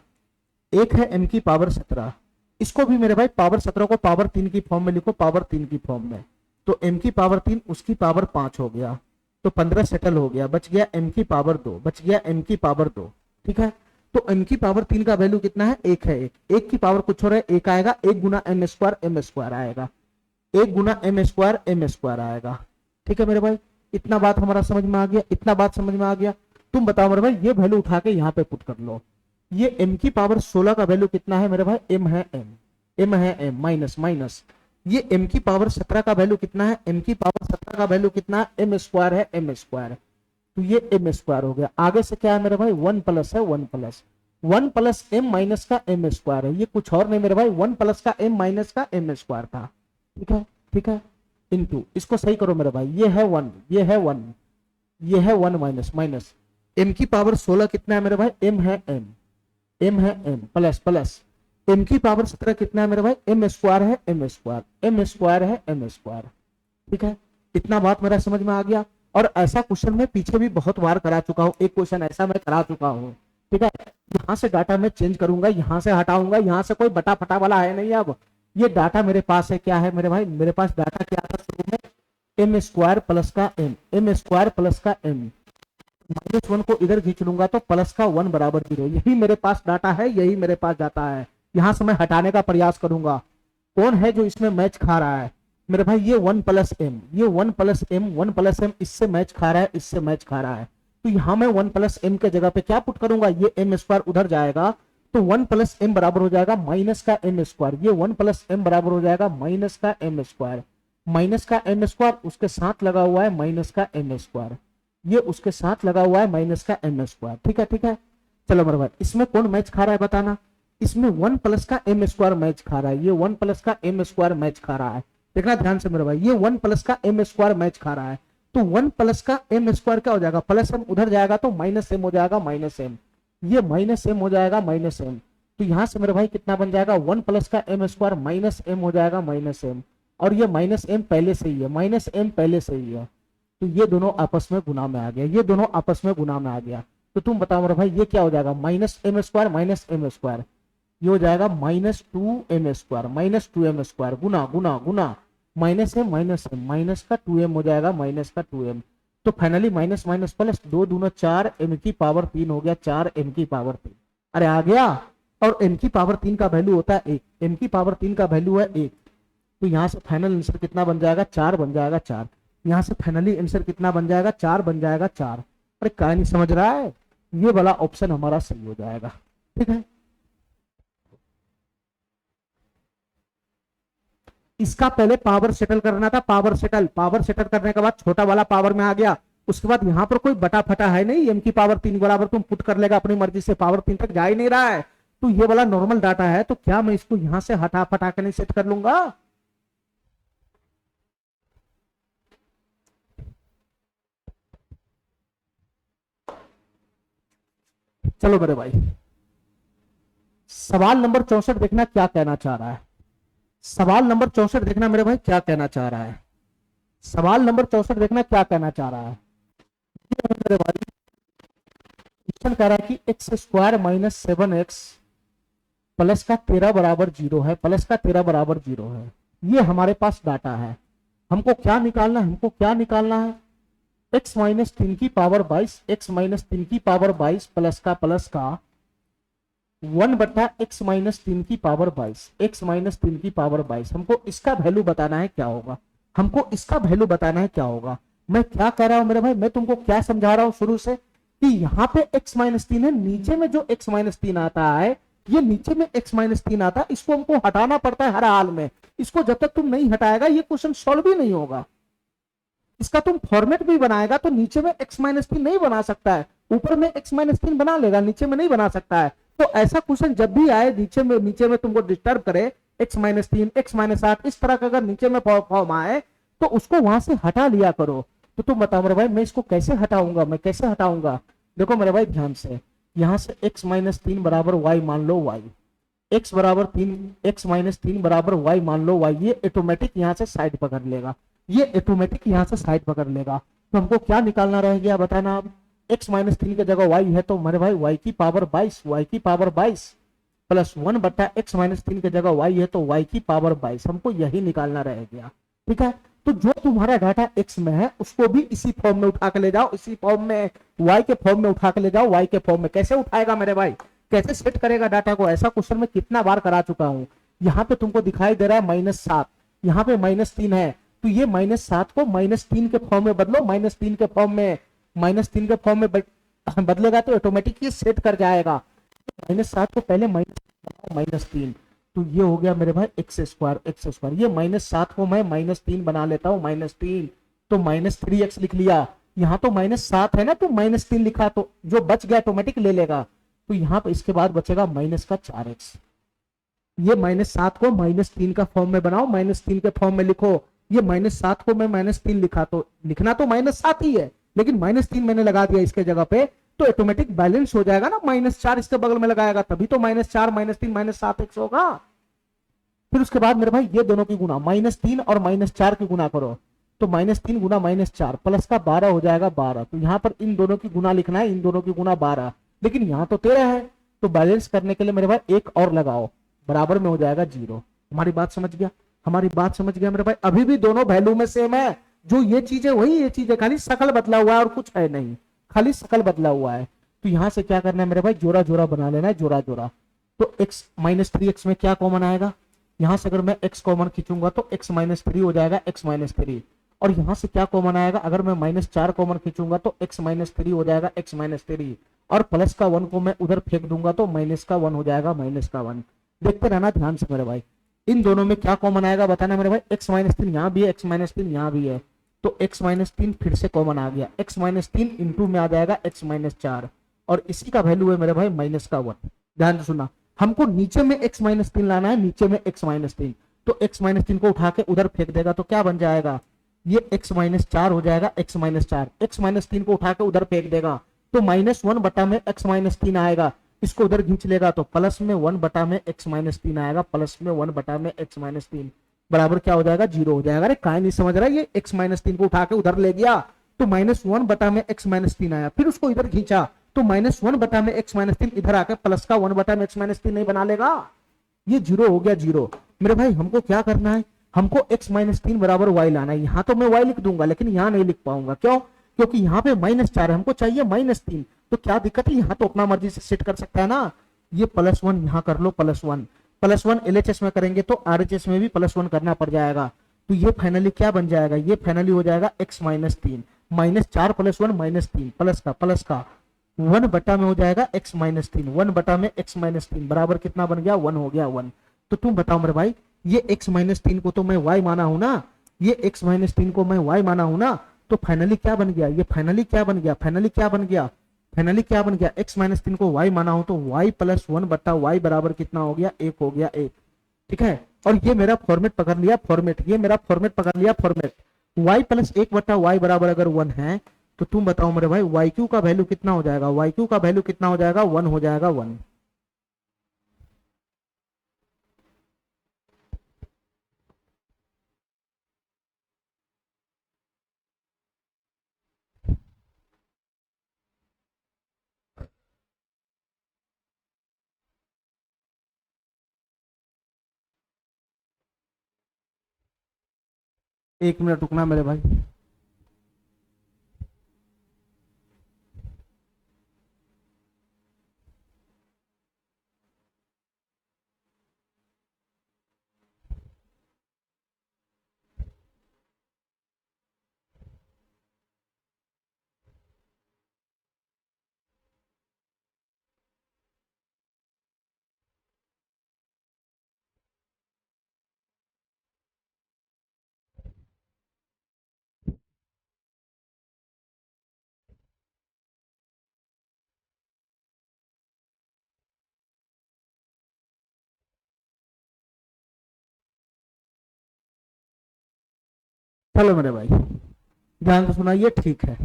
1 है m की पावर 17, इसको भी मेरे भाई पावर 17 को पावर 3 की फॉर्म में लिखो, पावर 3 की फॉर्म में। तो m की पावर 3 उसकी पावर 5 हो गया, तो 15 सेटल हो गया, बच गया m की पावर 2, बच गया m की पावर 2, ठीक है। तो m की पावर 3 का वैल्यू कितना है, 1 है 1, 1 की पावर कुछ और है 1 आएगा, 1 गुना m स्क्वायर आएगा, 1 गुना m स्क्वायर आएगा, ठीक है मेरे भाई। इतना बात हमारा समझ में आ गया, इतना बात समझ में आ गया। तुम बताओ मेरे भाई, ये वैल्यू उठा के यहाँ पे पुट कर लो। ये m की पावर 16 का वैल्यू कितना है मेरे भाई, m है m, m है m, माइनस माइनस। ये m की पावर 17 का वैल्यू कितना है, m की पावर 17 का वैल्यू कितना है, m स्क्वायर है, m स्क्वायर। तो ये m स्क्वायर हो गया। आगे से क्या है मेरे भाई, 1 प्लस है, 1 प्लस m माइनस का m स्क्वायर है, ये कुछ और नहीं मेरे भाई, 1 प्लस का m माइनस का m स्क्वायर था, ठीक है, ठीक है, इनटू, इसको सही करो मेरे भाई, ये है 1, ये है 1, ये है 1 माइनस माइनस, m की पावर 16 कितना है मेरे भाई, m है m, m है m, प्लस प्लस m की पावर 17 कितना है मेरे भाई, m स्क्वायर है, m स्क्वायर, m स्क्वायर है, m स्क्वायर, ठीक है। इतना बात मेरा समझ में आ गया। और ऐसा क्वेश्चन मैं पीछे भी बहुत बार करा चुका हूँ, एक क्वेश्चन ऐसा मैं करा चुका हूँ, ठीक है। यहाँ से डाटा मैं चेंज करूंगा, यहाँ से हटाऊंगा, यहाँ से कोई बटा फटा वाला है नहीं। अब ये डाटा मेरे पास है, क्या है मेरे भाई, मेरे पास डाटा क्या था शुरू में, m स्क्वायर प्लस का m, m स्क्वायर प्लस का m, -1 को इधर खींच लूंगा तो प्लस का 1 बराबर 0, यही मेरे पास डाटा है, यही मेरे पास डाटा है। यहां से मैं हटाने का प्रयास करूंगा, कौन है जो इसमें मैच खा रहा है मेरे भाई, ये 1 प्लस m, ये 1 प्लस m, 1 प्लस m इससे मैच खा रहा है, इससे मैच खा रहा है। तो यहां मैं 1 प्लस m के जगह पे क्या पुट करूंगा, ये m स्क्वायर उधर जाएगा, तो 1 प्लस m बराबर हो जाएगा माइनस का m स्क्वायर, ये 1 प्लस m बराबर हो जाएगा माइनस का m स्क्वायर, माइनस का m स्क्वायर उसके साथ लगा हुआ है माइनस का m स्क्वायर, ये उसके साथ लगा हुआ है माइनस का m स्क्वायर, ठीक है, ठीक है। चलो मेरे भाई, इसमें कौन मैच खा रहा है बताना, इसमें 1 प्लस का m स्क्वायर मैच खा रहा है, ये 1 प्लस का m स्क्वायर मैच खा रहा है, देखना ध्यान से मेरे भाई, ये 1 प्लस का m स्क्वायर मैच खा रहा है। तो 1 प्लस का m स्क्वायर क्या हो जाएगा, प्लस m उधर जाएगा तो माइनस m हो जाएगा, माइनस m, ये माइनस m हो जाएगा, माइनस m। तो यहां से मेरे भाई कितना बन जाएगा, 1 प्लस का m स्क्वायर माइनस m हो जाएगा, माइनस m, और ये माइनस m पहले से ही है, माइनस m पहले से ही है। तो ये दोनों आपस में गुना में आ गया, ये दोनों आपस में गुना में आ गया। तो तुम बताओ मेरे भाई, ये क्या हो जाएगा, minus m square minus m square, ये हो जाएगा -2m स्क्वायर, -2m स्क्वायर, गुना गुना गुना, minus m minus m, minus का 2m हो जाएगा, माइनस का 2m। तो फाइनली माइनस माइनस प्लस 2 दूना 4, m की पावर 3 हो गया, 4 m की पावर 3, अरे आ गया। और m की पावर 3 का वैल्यू होता है 1, m की पावर 3 का वैल्यू है 1, तो यहाँ से फाइनल आंसर कितना बन जाएगा, 4 बन जाएगा, 4। यहां से फाइनली आंसर कितना बन जाएगा, 4 बन जाएगा, 4। अरे क्या नहीं समझ रहा है, ये वाला ऑप्शन हमारा सही हो जाएगा। ठीक है, इसका पहले पावर सेटल करना था, पावर सेटल करने के बाद छोटा वाला पावर में आ गया। उसके बाद यहाँ पर कोई बटा फटा है नहीं, m की पावर 3 बराबर तुम पुट कर लेगा अपनी मर्जी से, पावर 3 तक जा ही नहीं रहा है। तो ये वाला नॉर्मल डाटा है, तो क्या मैं इसको यहां से हटा फटा के नहीं सेट कर लूंगा? चलो मेरे भाई, सवाल नंबर 64 देखना क्या कहना चाह रहा है। सवाल नंबर 64 देखना मेरे भाई क्या कहना चाह रहा है। सवाल नंबर 64 देखना क्या कहना चाह रहा है। मेरे भाई क्वेश्चन कह रहा है कि x square minus 7x plus का 13 बराबर 0 है, प्लस का 13 बराबर 0 है। ये हमारे पास डाटा है। हमको क्या निकालना है, हमको क्या निकालना है, x माइनस 3 की पावर 22, x माइनस 3 की पावर 22 प्लस का 1 बटा x माइनस 3 की पावर 22, x माइनस 3 की पावर 22। हमको इसका वैल्यू बताना है क्या होगा, हमको इसका वैल्यू बताना है क्या होगा। मैं क्या कह रहा हूं मेरे भाई, मैं तुमको क्या समझा रहा हूं शुरू से कि यहाँ पे x माइनस 3 है, नीचे में जो x माइनस 3 आता है, ये नीचे में x माइनस 3 आता है, इसको हमको हटाना पड़ता है हर हाल में। इसको जब तक तुम नहीं हटाएगा ये क्वेश्चन सॉल्व ही नहीं होगा। इसका तुम फॉर्मेट भी बनाएगा तो नीचे में x माइनस 3 नहीं बना सकता है, ऊपर में x माइनस 3 बना लेगा, नीचे में नहीं बना सकता है। तो ऐसा क्वेश्चन जब भी आए नीचे में तुमको डिस्टर्ब करे, x माइनस 3, x माइनस 8, इस तरह का अगर नीचे में फॉर्म आए तो उसको वहां से हटा लिया करो। तो तुम बताओ मेरे भाई मैं इसको कैसे हटाऊंगा, मैं कैसे हटाऊंगा? देखो मेरे भाई ध्यान से, यहां से x माइनस 3 बराबर y मान लो, y x बराबर 3, x माइनस 3 बराबर y मान लो, y ये ऑटोमेटिक यहां से साइड पकड़ लेगा, ये ऑटोमेटिक यहां से साइड पकड़ लेगा। तो हमको क्या निकालना रह गया बताना अब, x माइनस 3 की जगह y है तो मेरे भाई y की पावर 22, y की पावर 22 प्लस 1 बटा x माइनस 3 की जगह y है तो y की पावर 22, हमको यही निकालना रह गया। ठीक है, तो जो तुम्हारा डाटा x में है उसको भी इसी फॉर्म में उठा के ले जाओ, इसी फॉर्म में y के फॉर्म में उठा के ले जाओ, y के फॉर्म में। कैसे उठाएगा मेरे भाई, कैसे सेट करेगा डाटा को? ऐसा क्वेश्चन में कितना बार करा चुका हूं। यहाँ पे तुमको दिखाई दे रहा है -7, यहाँ पे -3 है, तो ये -7 को -3 के फॉर्म में बदलो, -3 के फॉर्म में, -3 के फॉर्म में बदलेगा तो ऑटोमेटिक ये सेट कर जाएगा। -7 को पहले -3, तो ये हो गया मेरे भाई एक्स स्क्वायर। ये -7 को मैं -3 बना लेता हूँ, -3 तो -3x लिख लिया। यहाँ तो -7 है ना, तो -3 लिखा, तो जो बच गया ऑटोमेटिक ले लेगा। तो यहाँ पे इसके बाद बचेगा -4x। ये -7 को -3 का फॉर्म में बनाओ, -3 के फॉर्म में लिखो। ये -7 को मैं -3 लिखा, तो लिखना तो -7 ही है, लेकिन -3 मैंने लगा दिया इसके जगह पे, तो ऑटोमेटिक बैलेंस हो जाएगा ना। -4 इसके बगल में लगाएगा तभी तो -4 -3 -7x होगा। फिर उसके बाद मेरे भाई ये दोनों की गुना, -3 और -4 की गुना करो, तो -3 गुना -4 प्लस का 12 हो जाएगा 12। तो यहाँ पर इन दोनों की गुना लिखना है, इन दोनों की गुना 12, लेकिन यहाँ तो 13 है, तो बैलेंस करने के लिए मेरे भाई एक और लगाओ, बराबर में हो जाएगा 0। हमारी बात समझ गया, हमारी बात समझ गया मेरे भाई। अभी भी दोनों वैल्यू में सेम है, जो ये चीज है वही ये चीज है, खाली शकल बदला हुआ है और कुछ है नहीं, खाली शकल बदला हुआ है। तो यहाँ से क्या करना है मेरे भाई, जोड़ा जोड़ा बना लेना है, जोड़ा जोड़ा। तो x -3x में क्या कॉमन आएगा, यहां से अगर मैं x कॉमन खींचूंगा तो x -3 हो जाएगा, x -3। और यहां से क्या कॉमन आएगा, अगर मैं -4 कॉमन खींचूंगा तो x -3 हो जाएगा, x -3। और प्लस का 1 को मैं उधर फेंक दूंगा तो माइनस का 1 हो जाएगा, -1। देखते रहना ध्यान से मेरे भाई, इन दोनों में क्या कॉमन आएगा बताना मेरे भाई। x -3 यहाँ भी है, x -3 यहाँ भी है, तो x -3 फिर से कॉमन आ गया, x -3 इंटू में आ जाएगा x -4, और इसी का वैल्यू है मेरे भाई -1। ध्यान से सुना, हमको नीचे में x -3 लाना है, नीचे में x -3, तो x -3 को उठा के उधर फेंक देगा तो क्या बन जाएगा, ये x -4 हो जाएगा, x -4। x -3 को उठा के उधर फेंक देगा तो -1 बटा में x -3 आएगा, इसको उधर खींच लेगा तो प्लस में 1 बटा में x -3 आएगा, प्लस में 1 बटा में x -3 बराबर क्या हो जाएगा, 0 हो जाएगा। अरे काय नहीं समझ रहा, ये x -3 को उठा के उधर ले गया तो -1 बटा में x -3 आया, फिर उसको इधर खींचा तो -1 बटा में x -3 इधर आकर प्लस का 1 बटा में x -3 नहीं बना लेगा, ये 0 हो गया, 0। मेरे भाई हमको क्या करना है, हमको x -3 बराबर y लाना है। यहाँ तो मैं y लिख दूंगा लेकिन यहाँ नहीं लिख पाऊंगा, क्यों, क्योंकि यहाँ पे -4 है, हमको चाहिए -3। तो क्या दिक्कत है, यहाँ तो अपना मर्जी से सेट कर सकता है ना। ये +1 यहाँ कर लो, +1 LHS में करेंगे तो RHS में भी +1 करना पड़ जाएगा। तो ये फाइनली क्या बन जाएगा, ये फाइनली हो जाएगा x माइनस 3, -4 + 1 -3 प्लस का 1 बटा में हो जाएगा x माइनस 3, 1 बटा में x माइनस 3 बराबर कितना बन गया, 1 हो गया 1। तो तुम बताओ मेरे भाई, ये x माइनस 3 को तो मैं y माना हूं ना, ये x माइनस 3 को मैं y माना हूं ना, तो फाइनली क्या बन गया, ये फाइनली क्या बन गया, फाइनली क्या बन गया, फाइनली क्या बन गया, x माइनस 3 को y माना हूं तो y प्लस 1 बटा y बराबर कितना हो गया, 1 हो गया 1। ठीक है, और ये मेरा फॉर्मेट पकड़ लिया, फॉर्मेट, ये मेरा फॉर्मेट पकड़ लिया, फॉर्मेट y प्लस 1 बटा y बराबर अगर 1 है तो तुम बताओ मेरे भाई वाई क्यू का वैल्यू कितना हो जाएगा, वाई क्यू का वैल्यू कितना हो जाएगा, 1 हो जाएगा 1। एक मिनट रुकना मेरे भाई। चलो मेरे भाई ध्यान से सुना, ये ठीक है,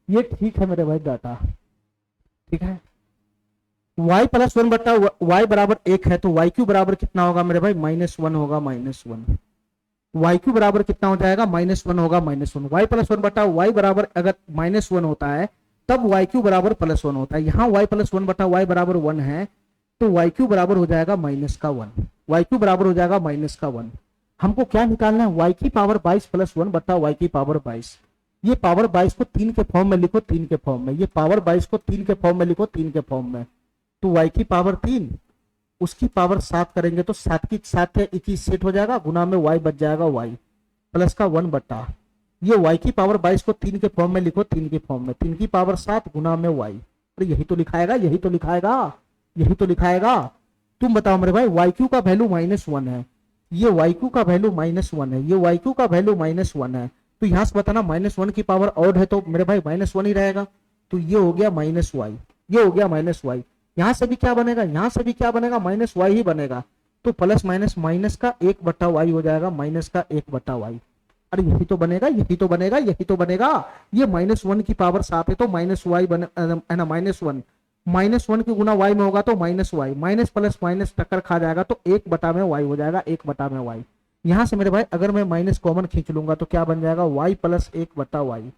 ये ठीक है मेरे भाई डाटा, ठीक है। y प्लस 1 बटा y बराबर 1 है तो वाई क्यू बराबर कितना होगा मेरे भाई, -1 होगा, -1। वाई क्यू बराबर कितना हो जाएगा, -1 होगा, -1। y प्लस 1 बटा y बराबर अगर -1 होता है तब वाई क्यू बराबर +1 होता है। यहाँ y प्लस 1 बटा y बराबर 1 है तो वाई क्यू बराबर हो जाएगा -1, वाई क्यू बराबर हो जाएगा -1। हमको क्या निकालना है, y की पावर 22 प्लस 1 बटा y की पावर 22। ये पावर 22 को 3 के फॉर्म में लिखो, 3 के फॉर्म में, ये पावर 22 को 3 के फॉर्म में लिखो, 3 के फॉर्म में। तो y की पावर 3 उसकी पावर 7 करेंगे तो 7 की 7 है 21 सेट हो जाएगा, गुना में y बच जाएगा y प्लस का 1 बटा ये y की पावर 22 को 3 के फॉर्म में लिखो, 3 के फॉर्म में, 3 की पावर 7 गुना में y। अरे यही तो लिखाएगा, यही तो लिखाएगा, यही तो लिखाएगा। तुम बताओ मेरे भाई वाई क्यू का वैल्यू -1 है, ये वाई क्यू का वैल्यू -1 है, ये वाई क्यू का वैल्यू -1 है, तो यहां से बताना -1 की पावर ऑड है तो मेरे भाई -1 ही रहेगा, तो ये हो गया -y, ये हो गया -y। यहां से भी क्या बनेगा, यहां से भी क्या बनेगा, -y ही बनेगा, तो प्लस माइनस माइनस का 1 बटा वाई हो जाएगा, माइनस का 1 बटा वाई। अरे यही तो बनेगा, यही तो बनेगा, यही तो बनेगा। ये -1 की पावर 7 है तो -y बने है ना, -1 की गुना y में होगा तो -y, माइनस प्लस माइनस टक्कर खा जाएगा तो 1 बटा में y हो जाएगा, 1 बटा में y। यहां से मेरे भाई अगर मैं माइनस कॉमन खींच लूंगा तो क्या बन जाएगा, y प्लस 1 बटा वाई।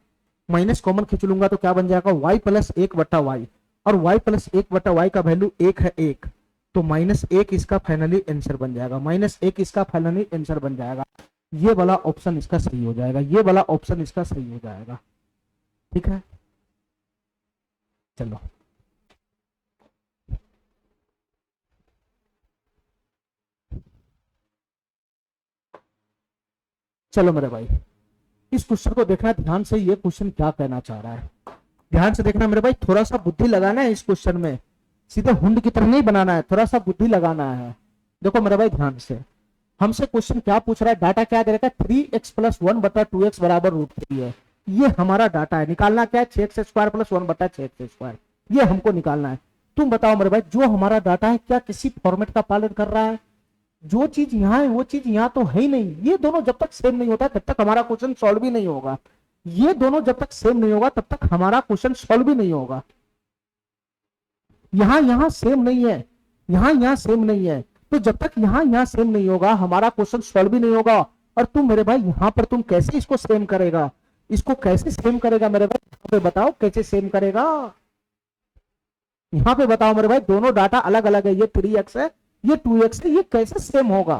माइनस कॉमन खींच लूंगा तो क्या बन जाएगा, y प्लस 1 बटा वाई, और y प्लस 1 बटा वाई का वैल्यू 1 है, 1 तो -1 इसका फाइनली आंसर बन जाएगा, -1 इसका फाइनली आंसर बन जाएगा। ये वाला ऑप्शन इसका सही हो जाएगा, ये वाला ऑप्शन इसका सही हो जाएगा। ठीक है, चलो चलो मेरे भाई इस क्वेश्चन को देखना ध्यान से, ये क्वेश्चन क्या कहना चाह रहा है ध्यान से देखना मेरे भाई। थोड़ा सा बुद्धि लगाना है इस क्वेश्चन में, सीधे हुंड की तरह नहीं बनाना है, थोड़ा सा बुद्धि लगाना है। देखो मेरे भाई ध्यान से, हमसे क्वेश्चन क्या पूछ रहा है, डाटा क्या दे रखा है, 3x प्लस 1 बटा 2x बराबर √3 है। ये हमारा डाटा है, निकालना क्या है, 6x² प्लस 1 बटा 6x², ये हमको निकालना है। तुम बताओ मेरे भाई जो हमारा डाटा है क्या किसी फॉर्मेट का पालन कर रहा है, जो चीज यहाँ है वो चीज यहाँ तो है ही नहीं। ये दोनों जब तक सेम नहीं होता तब तक हमारा क्वेश्चन सॉल्व भी नहीं होगा, ये दोनों जब तक सेम नहीं होगा तब तक हमारा क्वेश्चन सॉल्व भी नहीं होगा। यहाँ सेम नहीं है, यहाँ सेम नहीं है, तो जब तक यहाँ सेम नहीं होगा हमारा क्वेश्चन सॉल्व भी नहीं होगा। और तुम मेरे भाई यहाँ पर तुम कैसे इसको सेम करेगा, इसको कैसे सेम करेगा मेरे भाई, यहाँ पे बताओ कैसे सेम करेगा, यहाँ पे बताओ मेरे भाई। दोनों डाटा अलग अलग है, ये 3x है ये 2x है, ये कैसे सेम होगा।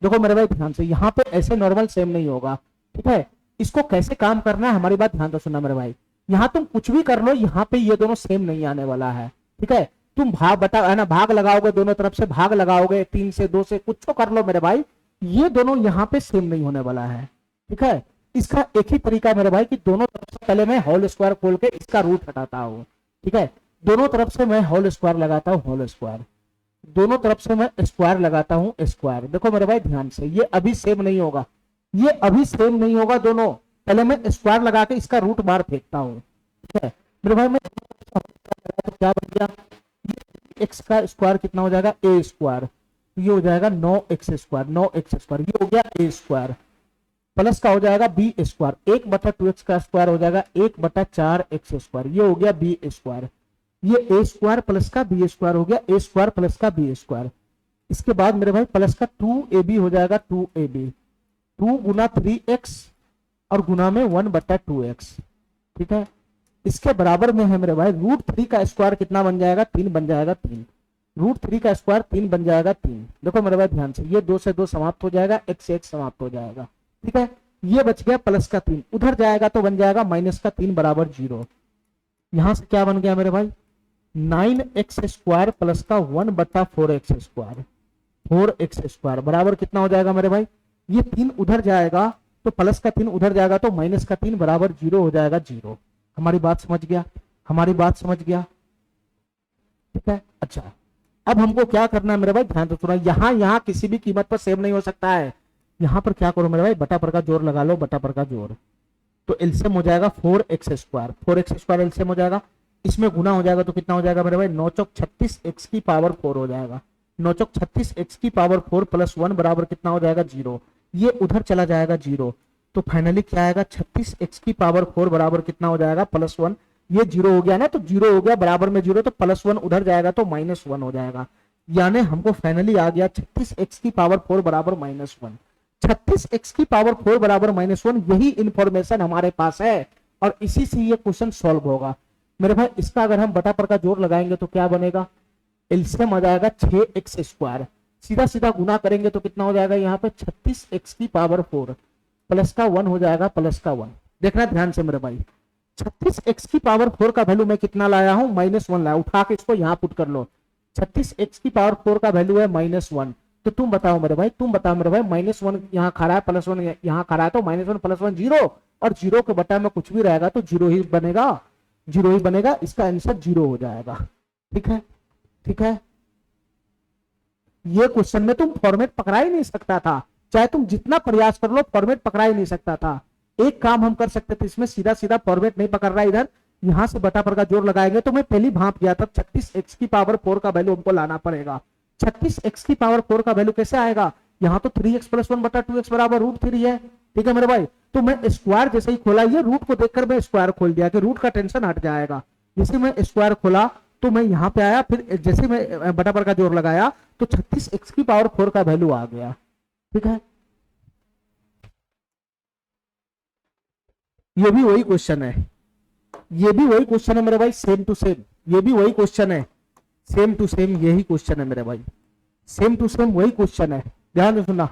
देखो मेरे भाई ध्यान से, यहाँ पे ऐसे नॉर्मल सेम नहीं होगा। ठीक है, इसको कैसे काम करना है हमारी बात ध्यान से सुनना मेरे भाई। यहाँ तुम कुछ भी कर लो, यहाँ पे ये दोनों सेम नहीं आने वाला है। ठीक है, तुम भाग बटा है ना, भाग लगाओगे दोनों तरफ से, भाग लगाओगे 3 से 2 से, कुछ तो कर लो मेरे भाई, ये दोनों यहाँ पे सेम नहीं होने वाला है, ठीक है। इसका एक ही तरीका है मेरे भाई कि दोनों तरफ से पहले मैं होल स्क्वायर खोल के इसका रूट हटाता हूँ, ठीक है। दोनों तरफ से मैं होल स्क्वायर लगाता हूँ, होल स्क्वायर, दोनों तरफ से मैं स्क्वायर लगाता हूँ, स्क्वायर। देखो मेरे भाई ध्यान से, ये अभी सेम नहीं होगा, ये अभी सेम नहीं होगा दोनों। पहले मैं स्क्वायर लगा के इसका रूट बार फेंकता हूँ, ठीक है मेरे भाई। मैं तो क्या बन गया, एक्स का स्क्वायर कितना हो जाएगा, ए स्क्वायर, ये हो जाएगा 9x स्क्वायर, 9x स्क्वायर, ये हो गया ए स्क्वायर, प्लस का हो जाएगा बी स्क्वायर, 1/2x का स्क्वायर हो जाएगा 1/4x स्क्वायर, ये हो गया बी स्क्वायर, ये ए स्क्वायर प्लस का बी स्क्वायर हो गया, ए स्क्वायर प्लस का बी स्क्वायर। इसके बाद मेरे भाई प्लस का 2ab हो जाएगा, 2ab, 2 गुना 3x और गुना में 1/2x, ठीक है। इसके बराबर में है मेरे भाई √3 का स्क्वायर कितना बन जाएगा, 3 बन जाएगा, 3, √3 का स्क्वायर 3 बन जाएगा, 3। देखो मेरे भाई ध्यान से, ये 2 से 2 समाप्त हो जाएगा, x से x समाप्त हो जाएगा, ठीक है। ये बच गया प्लस का 3, उधर जाएगा तो बन जाएगा माइनस का 3 बराबर 0। यहां से क्या बन गया मेरे भाई, 9x स्क्वायर प्लस का 1/4x स्क्वायर, 4x स्क्वायर बराबर कितना हो जाएगा मेरे भाई, ये 3 उधर जाएगा तो प्लस का 3 उधर जाएगा तो माइनस का 3 बराबर 0 हो जाएगा, 0। हमारी बात समझ गया, हमारी बात समझ गया, ठीक है। अच्छा, अब हमको क्या करना है मेरे भाई, ध्यान से सुना, यहाँ किसी भी कीमत पर सेम नहीं हो सकता है। यहाँ पर क्या करो मेरे भाई, बटा पर का जोर लगा लो, बटा पर का जोर, तो एलसीएम हो जाएगा 4x square, 4x square LCM हो जाएगा, इसमें गुना हो जाएगा तो कितना हो जाएगा मेरे भाई, 9 चौक 36 x की पावर 4 हो जाएगा, 9 चौक 36 x की पावर 4 प्लस 1 बराबर कितना हो जाएगा, 0। ये उधर चला जाएगा 0, तो फाइनली क्या आएगा, 36 x की पावर 4 बराबर कितना हो जाएगा, प्लस 1। ये 0 हो गया ना, तो 0 हो गया बराबर में 0, तो प्लस 1 उधर जाएगा तो -1 हो जाएगा। यानी हमको फाइनली आ गया 36x की पावर 4 बराबर -1, 36x की पावर 4 बराबर -1। यही इंफॉर्मेशन हमारे पास है और इसी से ये क्वेश्चन सॉल्व होगा मेरे भाई। इसका अगर हम बटा पर का जोर लगाएंगे तो क्या बनेगा, एलसीएम आ जाएगा 6x स्क्वायर, सीधा सीधा गुना करेंगे तो कितना हो जाएगा, यहाँ पे 36x की पावर 4 प्लस का 1 हो जाएगा, प्लस का 1। देखना ध्यान से मेरे भाई, 36x की पावर 4 का वैल्यू मैं कितना लाया हूं, -1 लाया, उठा के इसको यहाँ पुट कर लो। 36x की पावर 4 का वैल्यू है -1, तो तुम बताओ मेरे भाई, तुम बताओ मेरे भाई, -1 यहाँ खड़ा है, प्लस 1 यहाँ खड़ा है, तो -1 प्लस 1 0, और 0 के बटा में कुछ भी रहेगा तो 0 ही बनेगा, 0 ही बनेगा। इसका आंसर 0 हो जाएगा, ठीक है, ठीक है। ये क्वेश्चन में तुम फॉर्मेट पकड़ा ही नहीं सकता था, चाहे तुम जितना प्रयास कर लो फॉर्मेट पकड़ा ही नहीं सकता था। एक काम हम कर सकते थे इसमें, सीधा सीधा फॉर्मेट नहीं पकड़ रहा, इधर यहां से बटा पर का जोर लगाएंगे तो मैं पहली भाप गया था, 36x की पावर 4 का वैल्यू हमको लाना पड़ेगा। 36x की पावर 4 का वैल्यू कैसे आएगा, यहाँ तो 3x प्लस 1/2x बराबर √3 है, ठीक है मेरे भाई। तो मैं स्क्वायर जैसे ही खोला, ये रूट को देखकर मैं स्क्वायर खोल दिया कि रूट का टेंशन हट जाएगा। जैसे मैं स्क्वायर खोला तो मैं यहाँ पे आया, फिर जैसे मैं बटा पर का जोर लगाया तो 36x की पावर 4 का वैल्यू आ गया, ठीक है। ये भी वही क्वेश्चन है, ये भी वही क्वेश्चन है मेरे भाई, सेम टू सेम, ये भी वही क्वेश्चन है, सेम टू सेम यही क्वेश्चन है मेरे भाई, सेम टू सेम वही क्वेश्चन है। ध्यान से सुनना,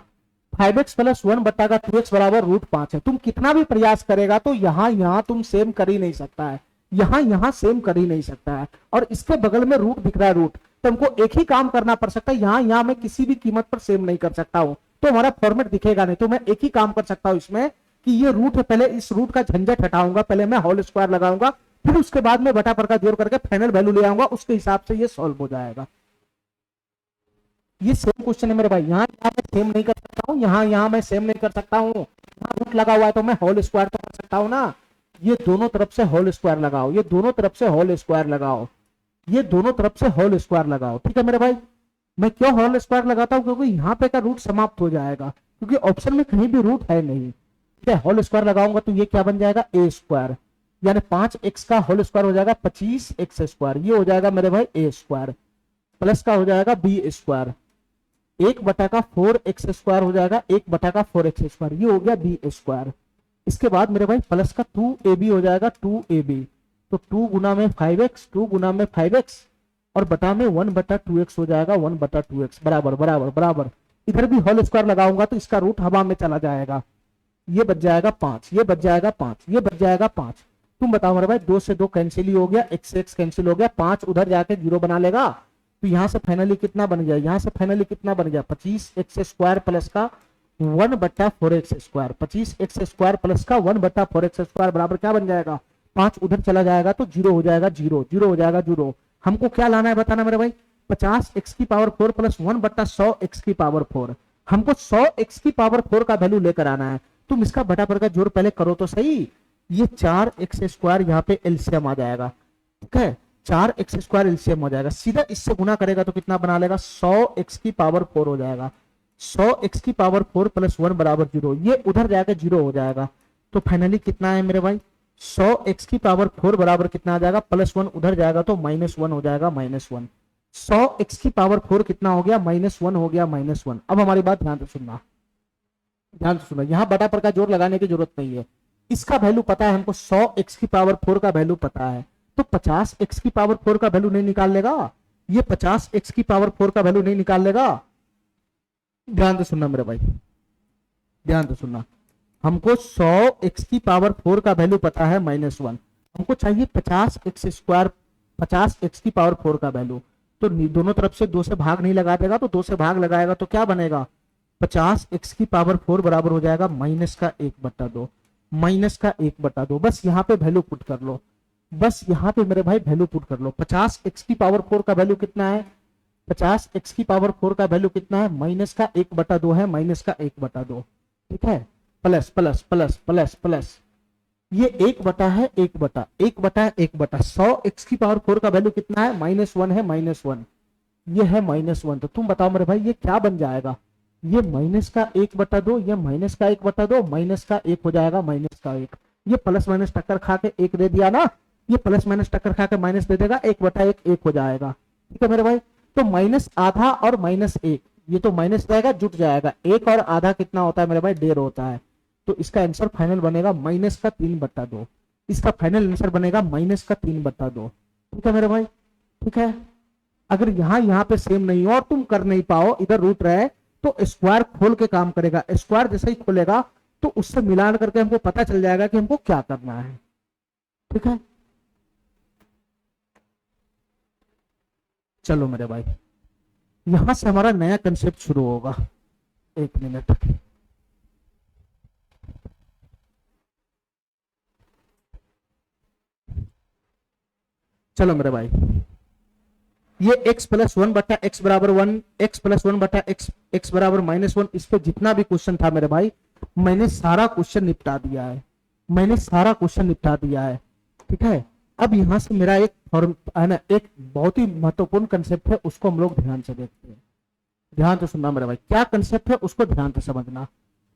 5x प्लस 1 बटा का 2x बराबर √5 है। तुम कितना भी प्रयास करेगा तो यहाँ तुम सेम कर ही नहीं सकता है, यहाँ सेम कर ही नहीं सकता है। और इसके बगल में रूट दिख रहा है, रूट, तो हमको एक ही काम करना पड़ सकता है, यहाँ मैं किसी भी कीमत पर सेम नहीं कर सकता हूँ, तो हमारा फॉर्मेट दिखेगा नहीं। तो मैं एक ही काम कर सकता हूँ इसमें कि ये रूट है, पहले इस रूट का झंझट हटाऊंगा, पहले मैं होल स्क्वायर लगाऊंगा, फिर उसके बाद में बटा पर का जोड़ करके फाइनल वैल्यू ले आऊंगा, उसके हिसाब से ये सॉल्व हो जाएगा। ये सेम क्वेश्चन है मेरे भाई, यहाँ मैं सेम नहीं कर सकता हूँ, यहाँ मैं सेम नहीं कर सकता हूँ, यहाँ रूट लगा हुआ है तो मैं होल स्क्वायर तो कर सकता हूँ ना। ये दोनों तरफ से होल स्क्वायर लगाओ, ये दोनों तरफ से होल स्क्वायर लगाओ, ये दोनों तरफ से होल स्क्वायर लगाओ, ठीक है मेरे भाई। मैं क्यों होल स्क्वायर लगाता हूँ, क्योंकि यहाँ पे का रूट समाप्त हो जाएगा, क्योंकि ऑप्शन में कहीं भी रूट है नहीं, ठीक है। होल स्क्वायर लगाऊंगा तो ये क्या बन जाएगा, ए स्क्वायर, यानी 5x का होल स्क्वायर हो जाएगा 25x स्क्वायर, ये हो जाएगा मेरे भाई ए स्क्वायर, प्लस का हो जाएगा बी स्क्वायर, 1 बटा का 4x स्क्वायर हो जाएगा 1 बटा का 4x स्क्वायर, ये हो गया बी स्क्वायर। इसके बाद मेरे भाई प्लस का 2ab हो जाएगा 2ab, तो 2 गुना में 5x, 2 गुना में 5x और बटा में 1/2x हो जाएगा 1/2x बराबर बराबर बराबर। इधर भी होल स्क्वायर लगाऊंगा तो इसका रूट हवा में चला जाएगा, ये बच जाएगा 5, ये बच जाएगा 5, ये बच जाएगा 5। तुम बताओ मेरे भाई, 2 से 2 कैंसिल ही हो गया, x से x कैंसिल हो गया, 5 उधर जाके 0 बना लेगा, तो यहाँ से फाइनली कितना बन गया, यहाँ से फाइनली कितना बन गया 25x स्क्वायर प्लस का 1/4x², 25x² प्लस का 1/4x² बराबर क्या बन जाएगा, 5 उधर चला जाएगा तो 0 हो जाएगा, 0 0 हो जाएगा 0। हमको क्या लाना है बताना मेरे भाई, 50x⁴ प्लस 1/100x⁴। हमको 100x⁴ का वैल्यू लेकर आना है। तुम इसका बटा पर का जोड़ पहले करो तो सही। ये 4x² यहाँ पे एलसीएम आ जाएगा, ठीक है, 4x² एलसीएम हो जाएगा, सीधा इससे गुना करेगा तो कितना बना लेगा, 100x⁴ हो जाएगा। 100x⁴ प्लस 1 बराबर 0, ये उधर जाकर 0 हो जाएगा। तो फाइनली कितना है मेरे भाई, 100x⁴ बराबर कितना आ जाएगा, प्लस 1 उधर जाएगा तो -1 हो जाएगा, -1। 100x⁴ कितना हो गया, -1 हो गया, -1। अब हमारी बात ध्यान से सुनना, ध्यान से सुनना, यहाँ बटा पर का जोड़ लगाने की जरूरत नहीं है। इसका वैल्यू पता है हमको, 100x⁴ का वैल्यू पता है, तो 50x⁴ का वैल्यू नहीं निकाल लेगा, ये 50x⁴ का वैल्यू नहीं निकाल लेगा। ध्यान से सुनना मेरे भाई, ध्यान से सुनना, हमको 100x⁴ का वैल्यू पता है -1, हमको चाहिए 50x⁴ का वैल्यू। तो दोनों तरफ से 2 से भाग नहीं लगा देगा, तो 2 से भाग लगाएगा तो क्या बनेगा, 50x⁴ बराबर हो जाएगा -1/2, -1/2। बस यहाँ पे वैल्यू पुट कर लो, बस यहाँ पे मेरे भाई वैल्यू पुट कर लो। 50x⁴ का वैल्यू कितना है, 50x⁴ का वैल्यू कितना है, -1/2 है, -1/2, ठीक है, plus plus plus plus plus, ये 1 है, 1/1/1, 100x⁴ का वैल्यू कितना है, -1 है, -1, ये है -1। तो तुम बताओ मेरे भाई ये क्या बन जाएगा, ये -1/2, ये -1/2, -1 हो जाएगा, -1। ये प्लस माइनस टक्कर खा के 1 दे दिया ना, ये प्लस माइनस टक्कर खा के माइनस दे देगा, 1/1 1 हो जाएगा, ठीक है मेरे भाई। तो -आधा और -1, ये तो माइनस जाएगा, जुट जाएगा, 1 और आधा कितना होता है मेरे भाई, 1.5 होता है। तो इसका आंसर फाइनल बनेगा -3/2, इसका फाइनल आंसर बनेगा -3/2, ठीक है मेरे भाई, ठीक है। अगर यहाँ पे सेम नहीं हो और तुम कर नहीं पाओ, इधर रूट रहे, तो स्क्वायर खोल के काम करेगा, स्क्वायर जैसे ही खोलेगा तो उससे मिलान करके हमको पता चल जाएगा कि हमको क्या करना है, ठीक है। चलो मेरे भाई, यहां से हमारा नया कंसेप्ट शुरू होगा, 1 मिनट। चलो मेरे भाई, ये x + 1/x बराबर 1, x + 1/x, x बराबर -1, इस पे जितना भी क्वेश्चन था मेरे भाई, मैंने सारा क्वेश्चन निपटा दिया है, मैंने सारा क्वेश्चन निपटा दिया है, ठीक है। अब यहां से मेरा एक है ना, एक बहुत ही महत्वपूर्ण कंसेप्ट है, उसको हम लोग ध्यान से देखते हैं। ध्यान से सुनना मेरे भाई, क्या कंसेप्ट है उसको ध्यान से समझना,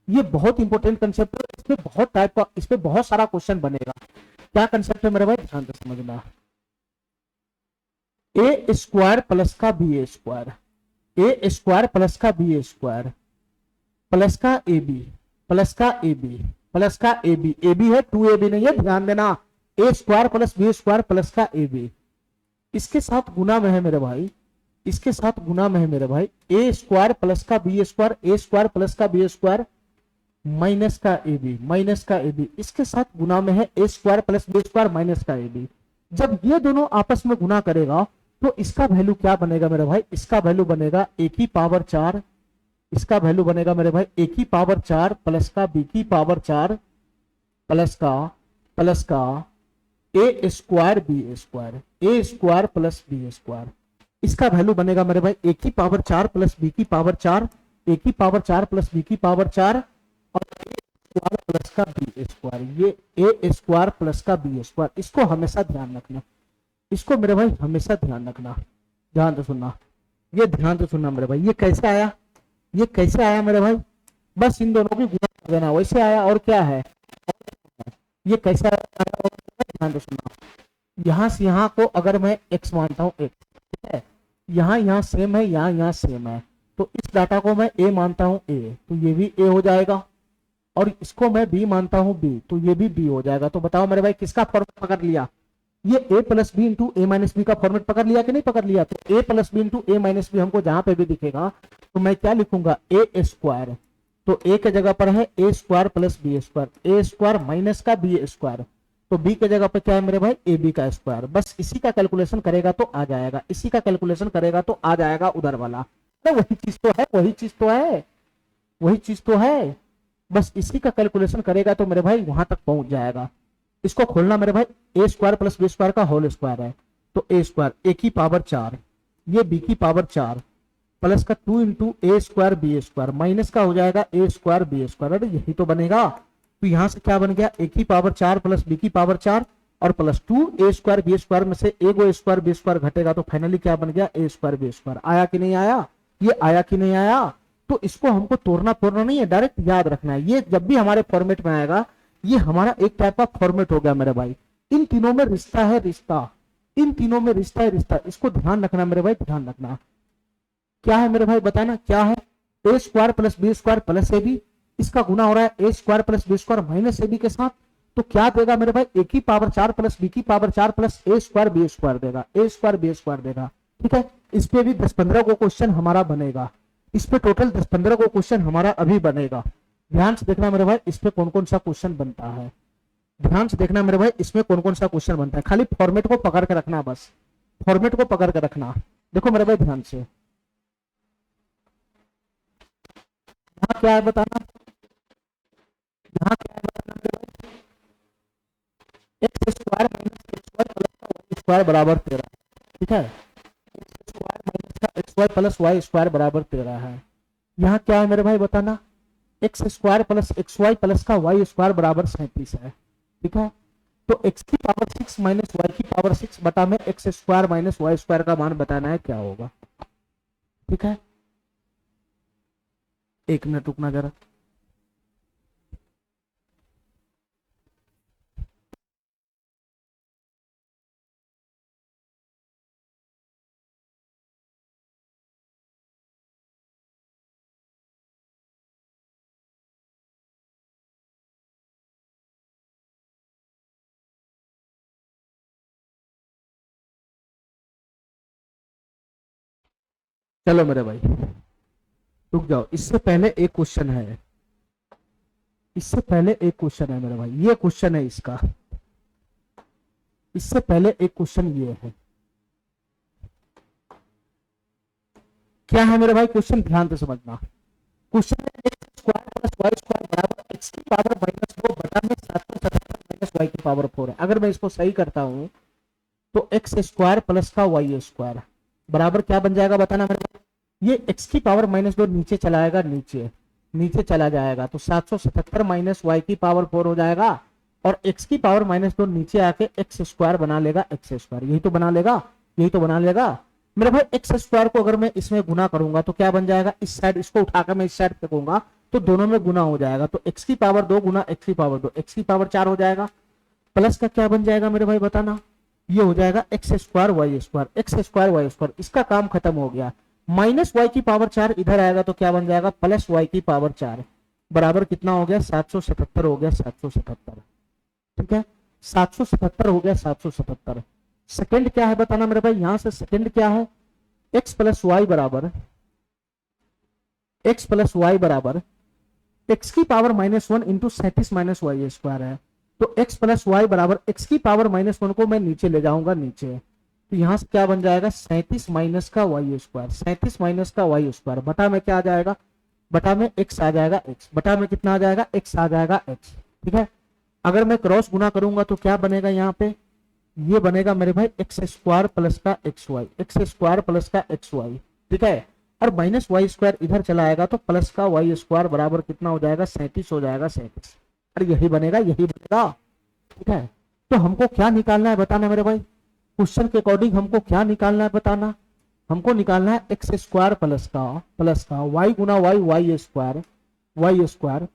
ये बहुत इंपॉर्टेंट कंसेप्ट है, इसमें बहुत टाइप का, इसमें बहुत सारा क्वेश्चन बनेगा। क्या कंसेप्ट है मेरे भाई, ध्यान से समझना। a² प्लस का b² a² प्लस का b² प्लस का ab प्लस का ab प्लस का ab, ab है 2ab नहीं है, ध्यान देना, a² प्लस b² प्लस का ab, इसके साथ गुना में है मेरे भाई, इसके साथ गुना में है मेरे भाई, a² प्लस का b² a² प्लस का b² माइनस का ab, इसके साथ गुना में है a² प्लस b² माइनस का ab। जब ये दोनों आपस में गुना करेगा तो इसका वैल्यू क्या बनेगा मेरे भाई, इसका वैल्यू बनेगा a⁴, इसका वैल्यू बनेगा मेरे भाई a⁴ प्लस का b⁴ प्लस का a² b² प्लस b², इसका वैल्यू बनेगा मेरे भाई a⁴ plus b⁴, a⁴ plus b⁴ और a² प्लस का b², ये a² प्लस का b²। इसको हमेशा ध्यान रखना, इसको मेरे भाई हमेशा ध्यान रखना, ध्यान से सुनना, ये ध्यान से सुनना मेरे भाई। ये कैसे आया, ये कैसे आया मेरे भाई, बस इन दोनों की गुणा कर देना, वैसे आया। और क्या है, ये कैसे आया, ध्यान से सुनना। यहां से यहां को अगर मैं x मानता हूं, x, ठीक है, यहाँ सेम है, यहाँ सेम है, तो इस डाटा को मैं a मानता हूं a, तो ये भी a हो जाएगा, और इसको मैं b मानता हूं b, तो ये भी b हो जाएगा। तो बताओ मेरे भाई किसका फॉर्मेट पकड़ लिया, ये a plus B into A minus B का फॉर्मेट पकड़ लिया कि नहीं पकड़ लिया। तो a plus B into A minus B हमको जहां पे भी दिखेगा तो मैं क्या लिखूंगा, a², तो a के जगह पर है a² plus b², a² minus का b², तो b के जगह पर क्या है मेरे भाई, ab का स्क्वायर। बस इसी का कैलकुलेशन करेगा तो आ जाएगा, इसी का कैलकुलेशन करेगा तो आ जाएगा उधर वाला, तो वही चीज तो है, वही चीज तो है। वही चीज तो है, बस इसी का कैलकुलेशन करेगा तो मेरे भाई वहां तक पहुंच जाएगा। इसको खोलना मेरे भाई, ए स्क्वायर प्लस बी स्क्वायर का होल स्क्वायर है, तो ए स्क्वायर ए की पावर 4, ये बी की पावर 4 प्लस का 2 इंटू ए स्क्वायर बी स्क्वायर माइनस का हो जाएगा ए स्क्वायर बी स्क्वायर। अरे यही तो बनेगा। तो यहां से क्या बन गया, ए की पावर 4 प्लस बी की पावर 4 और प्लस 2 ए स्क्वायर बी स्क्वायर में से एक ए स्क्वायर बी स्क्वायर घटेगा तो फाइनली क्या बन गया, ए स्क्वायर बी स्क्वायर। आया कि नहीं आया, ये आया कि नहीं आया। तो इसको हमको तोड़ना नहीं है, डायरेक्ट याद रखना है। ये जब भी हमारे फॉर्मेट में आएगा, ये हमारा एक टाइप का फॉर्मेट हो गया मेरे भाई। इन तीनों में रिश्ता है रिश्ता, इन तीनों में रिश्ता है रिश्ता, इसको ध्यान रखना मेरे भाई, ध्यान रखना। क्या है मेरे भाई बताना, क्या है, a square plus b square plus a b, इसका गुना हो रहा है a square plus b square minus a b के साथ, तो क्या देगा मेरे भाई, ए की पावर 4 प्लस बी की power 4 plus a square b square देगा, ए स्क्वायर बी स्क्वायर देगा। ठीक है, इस पे भी 10-15 को क्वेश्चन हमारा बनेगा, इस पे टोटल 10-15 को क्वेश्चन हमारा अभी बनेगा। ध्यान से देखना मेरे भाई, इस पे कौन कौन सा क्वेश्चन बनता है, ध्यान से देखना मेरे भाई, इसमें कौन कौन सा क्वेश्चन बनता है। खाली फॉर्मेट को पकड़ के रखना, बस फॉर्मेट को पकड़ के रखना। देखो मेरे भाई ध्यान से, यहाँ क्या है बताना, यहाँ क्या है बताना मेरे भाई, X square minus X Y plus का वाई स्क्वायर बराबर 13। ठीक है, एक्स स्क्वायर माइनस का x Y plus Y square बराबर 13 है। यहाँ क्या है मेरे भाई बताना, X square plus x Y plus का वाई स्क्वायर बराबर 37 है। ठीक है, तो एक्स की पावर 6 माइनस वाई की पावर 6 बटा में X square minus Y square का मान बताना है क्या होगा। ठीक है, एक मिनट रुकना जरा। चलो मेरे भाई रुक जाओ, इससे पहले एक क्वेश्चन है, इससे पहले एक क्वेश्चन है मेरे भाई, ये क्वेश्चन है इसका, इससे पहले एक क्वेश्चन ये है। क्या है मेरे भाई क्वेश्चन, ध्यान से समझना। क्वेश्चन है X square plus Y square बराबर एक्स की पावर माइनस 2 बटा में 777 माइनस वाई की पावर 4 है। अगर मैं इसको सही करता हूं तो एक्स स्क्वायर प्लस का वाई स्क्वायर बराबर क्या बन जाएगा बताना मेरे भाई, ये एक्स की पावर माइनस 2 नीचे चला आएगा, नीचे नीचे चला जाएगा तो 777 माइनस वाई की पावर 4 हो जाएगा, और एक्स की पावर माइनस 2 नीचे आके एक्स स्क्वायर बना लेगा, एक्स स्क्वायर यही तो बना लेगा, यही तो बना लेगा मेरे भाई। एक्स स्क्वायर को अगर मैं इसमें गुना करूंगा तो क्या बन जाएगा, इस साइड इसको उठाकर मैं इस साइड फेंकूंगा तो दोनों में गुना हो जाएगा, तो एक्स की पावर 2 गुना एक्स की पावर 2 एक्स की पावर 4 हो जाएगा, प्लस का क्या बन जाएगा मेरे भाई बताना, ये हो जाएगा X square Y square, X square Y square, इसका काम खत्म हो गया। माइनस वाई की पावर 4 इधर आएगा तो क्या बन जाएगा, प्लस वाई की पावर 4 बराबर कितना हो गया, 777 हो गया, 777। ठीक है, 777 हो गया, 777। सेकंड क्या है बताना मेरे भाई, यहां से सेकंड क्या है, एक्स प्लस वाई बराबर, एक्स प्लस वाई बराबर एक्स की power -1 into 37 minus Y square है, तो एक्स प्लस वाई बराबर एक्स की पावर -1 को मैं नीचे ले जाऊंगा नीचे, तो यहां से क्या बन जाएगा 37 माइनस का वाई स्क्वायर, 37 माइनस का वाई स्क्वायर बटा में क्या आ जाएगा, बटा में एक्स आ जाएगा, एक्स बटा में कितना आ जाएगा, एक्स आ जाएगा, एक्स। ठीक है, अगर मैं क्रॉस गुना करूंगा तो क्या बनेगा यहाँ पे, ये बनेगा मेरे भाई एक्स स्क्वायर प्लस का x Y, X square plus का एक्स वाई। ठीक है, और माइनस वाई स्क्वायर इधर चला आएगा तो प्लस का वाई स्क्वायर बराबर कितना हो जाएगा, 37 हो जाएगा, 37। और यही बनेगा, यही बनेगा। ठीक है, तो हमको क्या निकालना है बताना मेरे भाई, क्वेश्चन के अकॉर्डिंग हमको क्या निकालना है बताना, हमको निकालना है एक्स स्क्वायर प्लस का वाई गुना वाई, वाई स्क्वायर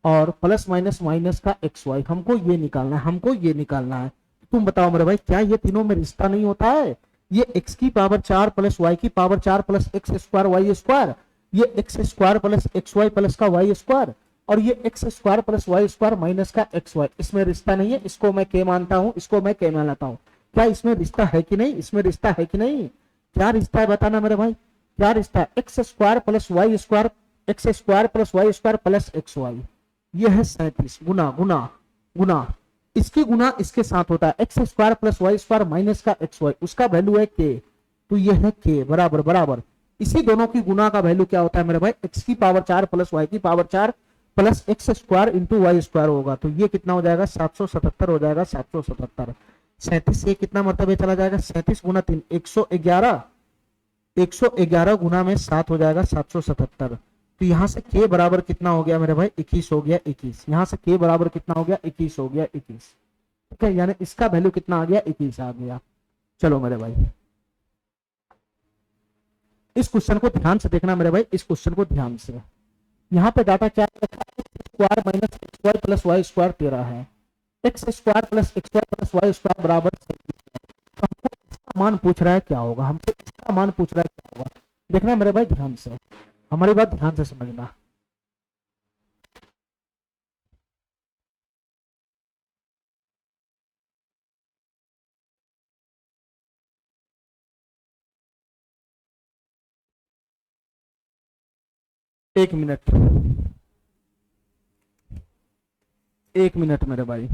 और प्लस माइनस माइनस का एक्स वाई, हमको ये निकालना है, हमको ये निकालना है। तुम बताओ मेरे भाई, क्या ये तीनों में रिश्ता नहीं होता है, ये एक्स की पावर 4 प्लस वाई की power 4 plus x square Y square, ये x square plus x Y plus का वाई स्क्वायर, और ये x square plus Y square minus का एक्स वाई, इसमें रिश्ता नहीं है, इसको मैं के मानता हूं, इसको मैं के मानता हूं। क्या इसमें रिश्ता है कि नहीं, इसमें रिश्ता है कि नहीं, क्या रिश्ता है बताना मेरे भाई, क्या रिश्ता है, X square plus Y square, X square plus Y square plus x Y, ये है 37 गुना गुना गुना, इसकी गुना इसके साथ होता है X square plus Y square minus का एक्स वाई, उसका वैल्यू है के, तो ये है के बराबर बराबर इसी दोनों की गुना का वैल्यू क्या होता है मेरे भाई, एक्स की पावर 4 प्लस वाई की power 4 plus x square into Y square होगा। तो ये कितना हो जाएगा, 777 हो जाएगा, 777। 37 से कितना मरतबे चला जाएगा, 37 गुना 3 111, 111 गुना में 7 हो जाएगा 777। तो यहां से के बराबर कितना हो गया मेरे भाई, 21 हो गया, 21। यहां से के बराबर कितना हो गया, 21 हो गया, 21। ठीक है, यानी इसका वैल्यू कितना आ गया, 21 आ गया। चलो मेरे भाई इस क्वेश्चन को ध्यान से देखना मेरे भाई, इस क्वेश्चन को ध्यान से। यहाँ पे डाटा क्या रखा है, square minus X Y plus Y square 13 है, X square plus x Y plus Y square बराबर 37 है। तो हमको इसका मान पूछ रहा है क्या होगा, हमसे इसका मान पूछ रहा है क्या होगा। देखना मेरे भाई ध्यान से, हमारी बात ध्यान से समझना। एक मिनट, एक मिनट मेरे भाई।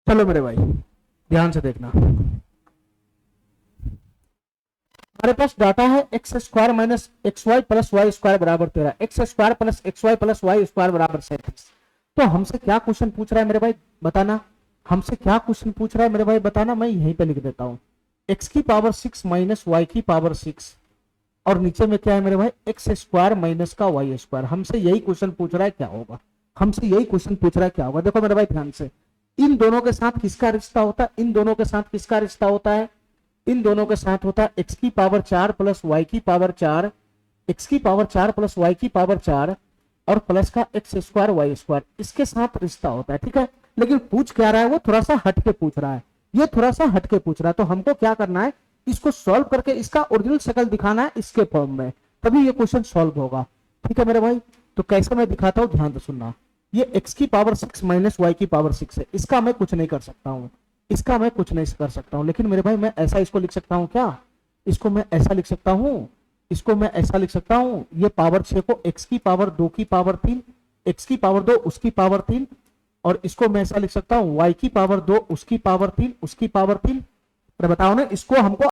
चलो मेरे भाई ध्यान से देखना, हमारे पास डाटा है X square minus X Y plus Y square बराबर 13, X square plus x Y plus Y square बराबर 37। तो हमसे क्या क्वेश्चन पूछ रहा है मेरे भाई बताना, हमसे क्या क्वेश्चन पूछ रहा है मेरे भाई बताना। मैं यहीं पे लिख देता हूँ, एक्स की पावर 6 माइनस वाई की पावर 6, और नीचे में क्या है मेरे भाई, एक्स स्क्वायर माइनस का वाई स्क्वायर। हमसे यही क्वेश्चन पूछ रहा है क्या होगा, हमसे यही क्वेश्चन पूछ रहा है क्या होगा। देखो मेरे भाई ध्यान से, इन दोनों के साथ किसका रिश्ता होता है, इन दोनों के साथ किसका रिश्ता होता है, इन दोनों के साथ होता है एक्स की पावर 4 प्लस वाई की पावर 4, एक्स की पावर 4 प्लस वाई की पावर 4 और प्लस का एक्स स्क्वायर वाई स्क्वायर, इसके साथ रिश्ता होता है। ठीक है, लेकिन पूछ क्या रहा है, वो थोड़ा सा हट के पूछ रहा है, ये थोड़ा सा हट के पूछ रहा है। तो हमको क्या करना है, इसको सॉल्व करके इसका ओरिजिनल शक्ल दिखाना है इसके फॉर्म में, तभी ये क्वेश्चन सॉल्व होगा। ठीक है मेरे भाई, तो कैसे मैं दिखाता हूँ ध्यान से सुनना। ये x की पावर 6 माइनस वाई की पावर 6 है, इसका मैं कुछ नहीं कर सकता हूँ, इसका मैं कुछ नहीं कर सकता हूँ। लेकिन मेरे भाई मैं ऐसा इसको लिख सकता हूँ क्या, इसको मैं ऐसा लिख सकता हूँ, इसको मैं ऐसा लिख सकता हूँ, ये पावर 6 को x की पावर 2 की पावर 3, x की पावर 2 उसकी पावर 3, और इसको मैं ऐसा लिख सकता हूँ y की पावर 2 उसकी पावर 3 उसकी पावर 3। बताओ ना, इसको हमको